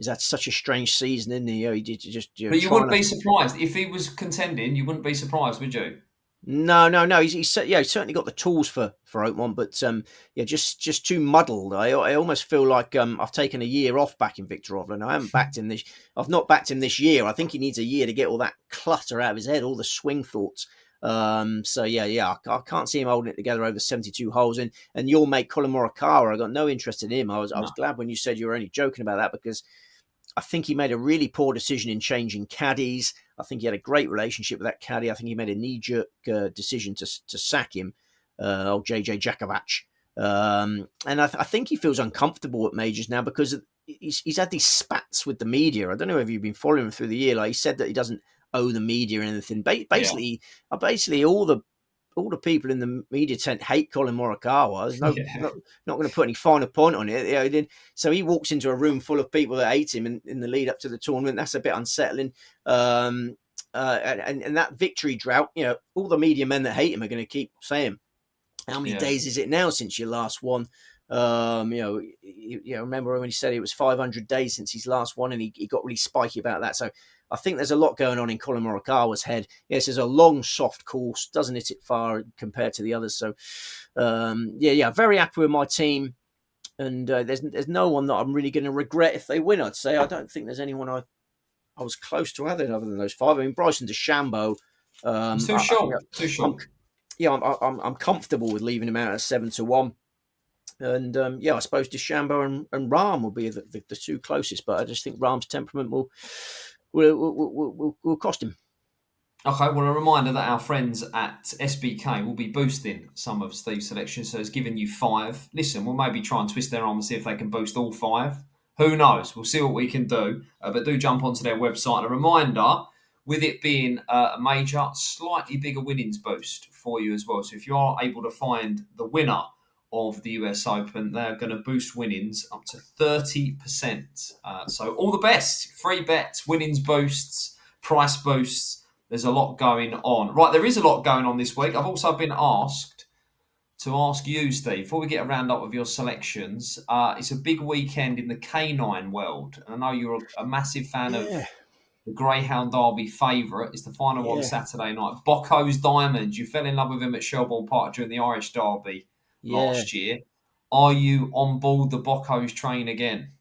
is had such a strange season, isn't he? He did just. But you wouldn't be surprised if he was contending. You wouldn't be surprised, would you? No. He's certainly got the tools for Oakmont, but just too muddled. I almost feel like I've taken a year off backing Victor Hovland. I haven't backed him this. I've not backed him this year. I think he needs a year to get all that clutter out of his head, all the swing thoughts. I can't see him holding it together over 72 holes. And your mate Colin Morikawa, I got no interest in him. I was glad when you said you were only joking about that, because I think he made a really poor decision in changing caddies. I think he had a great relationship with that caddy. I think he made a knee-jerk decision to sack him, old JJ Jakovac. And I think he feels uncomfortable at majors now, because he's had these spats with the media. I don't know if you've been following him through the year. Like, he said that he doesn't owe the media anything. Basically, all the people in the media tent hate Colin Morikawa. There's not going to put any finer point on it. So he walks into a room full of people that hate him in the lead up to the tournament. That's a bit unsettling. And that victory drought, all the media men that hate him are going to keep saying, how many days is it now since your last one? Remember when he said it was 500 days since his last one, and he got really spiky about that. So I think there's a lot going on in Colin Morikawa's head. Yes, there's a long, soft course, doesn't hit it far compared to the others. So, very happy with my team. And there's no one that I'm really going to regret if they win, I'd say. I don't think there's anyone I was close to other than those five. I mean, Bryson DeChambeau. Too short. I'm comfortable with leaving him out at 7-1. And I suppose DeChambeau and Rahm will be the two closest, but I just think Rahm's temperament will cost him. Okay, well, a reminder that our friends at SBK will be boosting some of Steve's selections, so it's given you 5. Listen, we'll maybe try and twist their arm and see if they can boost all 5. Who knows? We'll see what we can do, but do jump onto their website. And a reminder, with it being a major, slightly bigger winnings boost for you as well. So if you are able to find the winner of the US Open, they're going to boost winnings up to 30%. So all the best. Free bets, winnings boosts, price boosts. There's a lot going on. Right, there is a lot going on this week. I've also been asked to ask you, Steve, before we get a round up of your selections, it's a big weekend in the canine world. And I know you're a massive fan of the Greyhound Derby favourite. It's the final on Saturday night. Bocco's Diamond. You fell in love with him at Shelbourne Park during the Irish Derby last year. Are you on board the Bocco's train again?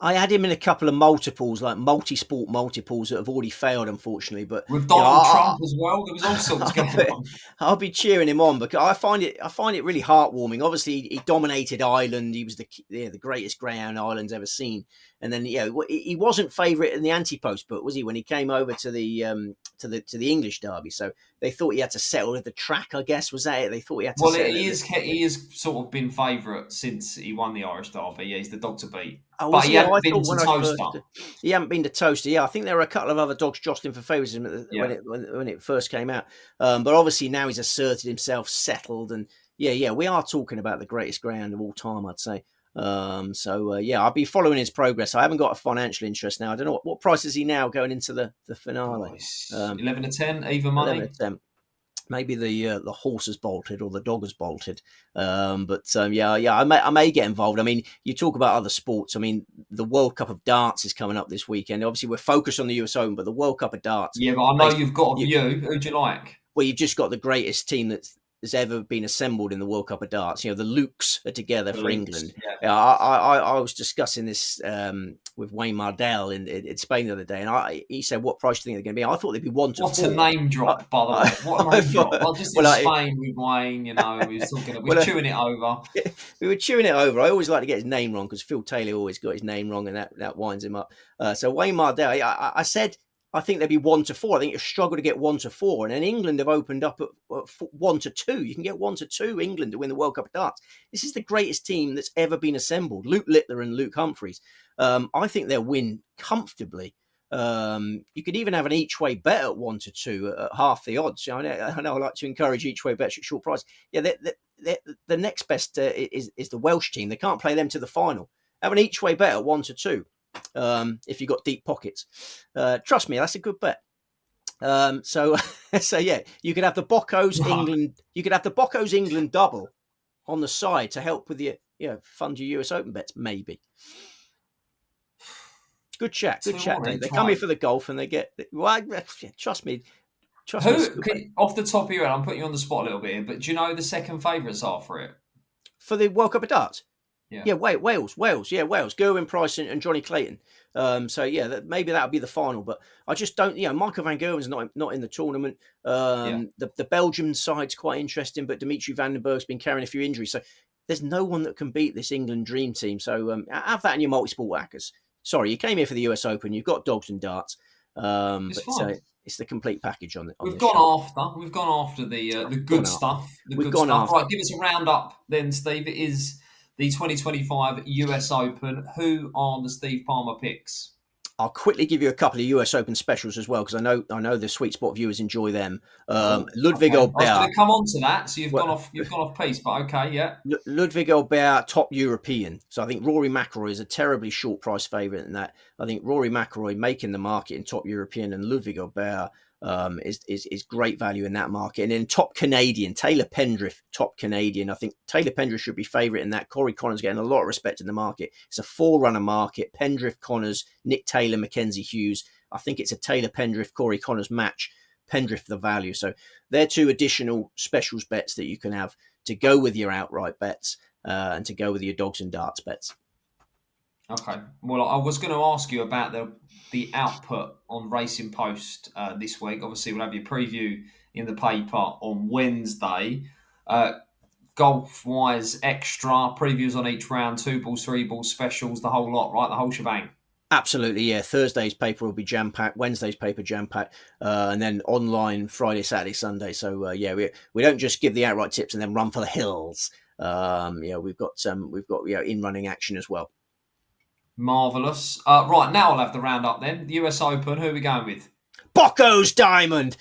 I had him in a couple of multiples, like multi-sport multiples that have already failed, unfortunately. But With you know, Donald Trump as well, there was all sorts I'll going be, on. I'll be cheering him on because I find it really heartwarming. Obviously, he dominated Ireland. He was the greatest greyhound Ireland's ever seen. And then he wasn't favourite in the anti-post book, was he? When he came over to the English Derby, so they thought he had to settle at the track. I guess was that it? They thought he had to Well, settle at he is sort of been favourite since he won the Irish Derby. Yeah, he's the dog to beat. Oh, But was he he? Oh, I hadn't been thought to when I first Toaster. he hadn't been to Toaster. Yeah, I think there were a couple of other dogs jostling for favouritism Yeah. when it first came out. But obviously now he's asserted himself, settled, and we are talking about the greatest greyhound of all time, I'd say. I'll be following his progress. I haven't got a financial interest now. I don't know what price is he now going into the finale. 11 to 10, even money. 11 to 10. Maybe the horse has bolted or the dog has bolted, I may get involved. I mean, you talk about other sports. I mean, the World Cup of Darts is coming up this weekend. Obviously, we're focused on the US Open, but the World Cup of Darts. Yeah, but I know you've got a view. Who do you like? Well, you've just got the greatest team that's ever been assembled in the World Cup of Darts. You know, the Lukes are together for England. Yeah. I was discussing this with Wayne Mardell in Spain the other day, and he said, "What price do you think they're going to be?" I thought they'd be 1 to 4. What a name drop, by the way! What a name drop! Well, just in Spain with Wayne, you know, we were chewing it over. We were chewing it over. I always like to get his name wrong because Phil Taylor always got his name wrong, and that winds him up. So Wayne Mardell, I said, I think they'd be 1 to 4. I think you'll struggle to get 1 to 4. And then England have opened up at 1 to 2. You can get 1 to 2 England to win the World Cup of Darts. This is the greatest team that's ever been assembled. Luke Littler and Luke Humphreys. I think they'll win comfortably. You could even have an each way bet at 1 to 2 at half the odds. I know I like to encourage each way bets at short price. Yeah, the next best is the Welsh team. They can't play them to the final. Have an each way bet at 1 to 2. If you've got deep pockets, trust me, that's a good bet. So you could have the Boccos England. You could have the Boccos England double on the side to help with your fund your US Open bets. Maybe. Good chat, Dave. They come here for the golf and they get. Well, trust me. Off the top of your head, I'm putting you on the spot a little bit here, but do you know the second favourites are for it? For the World Cup of Darts? Yeah, Wales. Wales. Gerwyn Price and Johnny Clayton. Maybe that'll be the final. But I just don't. Michael van Gerwen's not in the tournament. The Belgian side's quite interesting, but Dimitri van den Berg's been carrying a few injuries, so there's no one that can beat this England dream team. So have that in your multi-sport whackers. Sorry, you came here for the US Open. You've got dogs and darts. It's the complete package on it. We've gone after the good stuff. Right, give us a roundup then, Steve. It is the 2025 US Open. Who are the Steve Palmer picks? I'll quickly give you a couple of US Open specials as well, because I know the Sweet Spot viewers enjoy them. Ludwig Aubert. I was going to come on to that, so you've gone off piece, but okay, yeah. Ludwig Aubert, top European. So I think Rory McIlroy is a terribly short price favourite in that. I think Rory McIlroy making the market in top European, and Ludwig Aubert is great value in that market. And then top Canadian, Taylor Pendrith, top Canadian. I think Taylor Pendrith should be favourite in that. Corey Connors getting a lot of respect in the market. It's a forerunner market. Pendrith, Connors, Nick Taylor, Mackenzie Hughes. I think it's a Taylor Pendrith, Corey Connors match. Pendrith the value. So they're two additional specials bets that you can have to go with your outright bets and to go with your dogs and darts bets. Okay. Well, I was going to ask you about the output on Racing Post this week. Obviously, we'll have your preview in the paper on Wednesday. Golf-wise, extra previews on each round, 2 balls, 3 balls, specials, the whole lot, right? The whole shebang. Absolutely, yeah. Thursday's paper will be jam-packed. Wednesday's paper jam-packed, and then online Friday, Saturday, Sunday. So we don't just give the outright tips and then run for the hills. We've got in-running action as well. Marvellous. Right, now I'll have the roundup then. The US Open, who are we going with? Bocco's Diamond!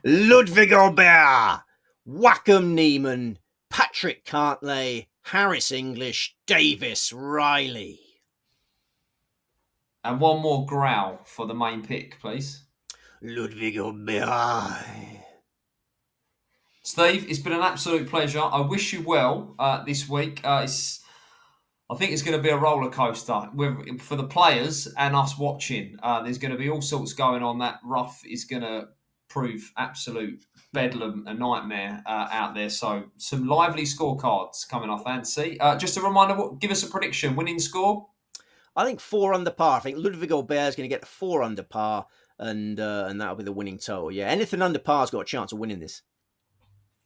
Ludwig Aubert, Wackham Neiman, Patrick Cantlay, Harris English, Davis Riley. And one more growl for the main pick, please. Ludwig Aubert. Steve, it's been an absolute pleasure. I wish you well this week. I think it's going to be a roller coaster for the players and us watching. There's going to be all sorts going on. That rough is going to prove absolute bedlam, a nightmare out there. So some lively scorecards coming off, Fancy. Just a reminder, give us a prediction. Winning score? I think 4 under par. I think Ludwig Aubert is going to get 4 under par, and that'll be the winning total. Yeah, anything under par's got a chance of winning this.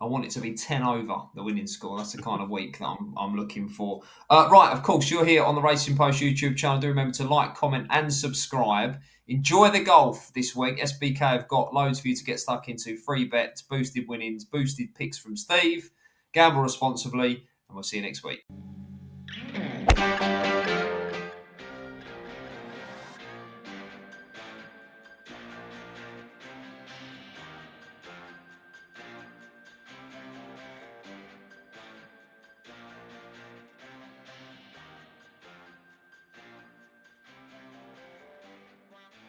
I want it to be 10 over the winning score. That's the kind of week that I'm looking for. Right, of course, you're here on the Racing Post YouTube channel. Do remember to like, comment, and subscribe. Enjoy the golf this week. SBK have got loads for you to get stuck into. Free bets, boosted winnings, boosted picks from Steve. Gamble responsibly, and we'll see you next week.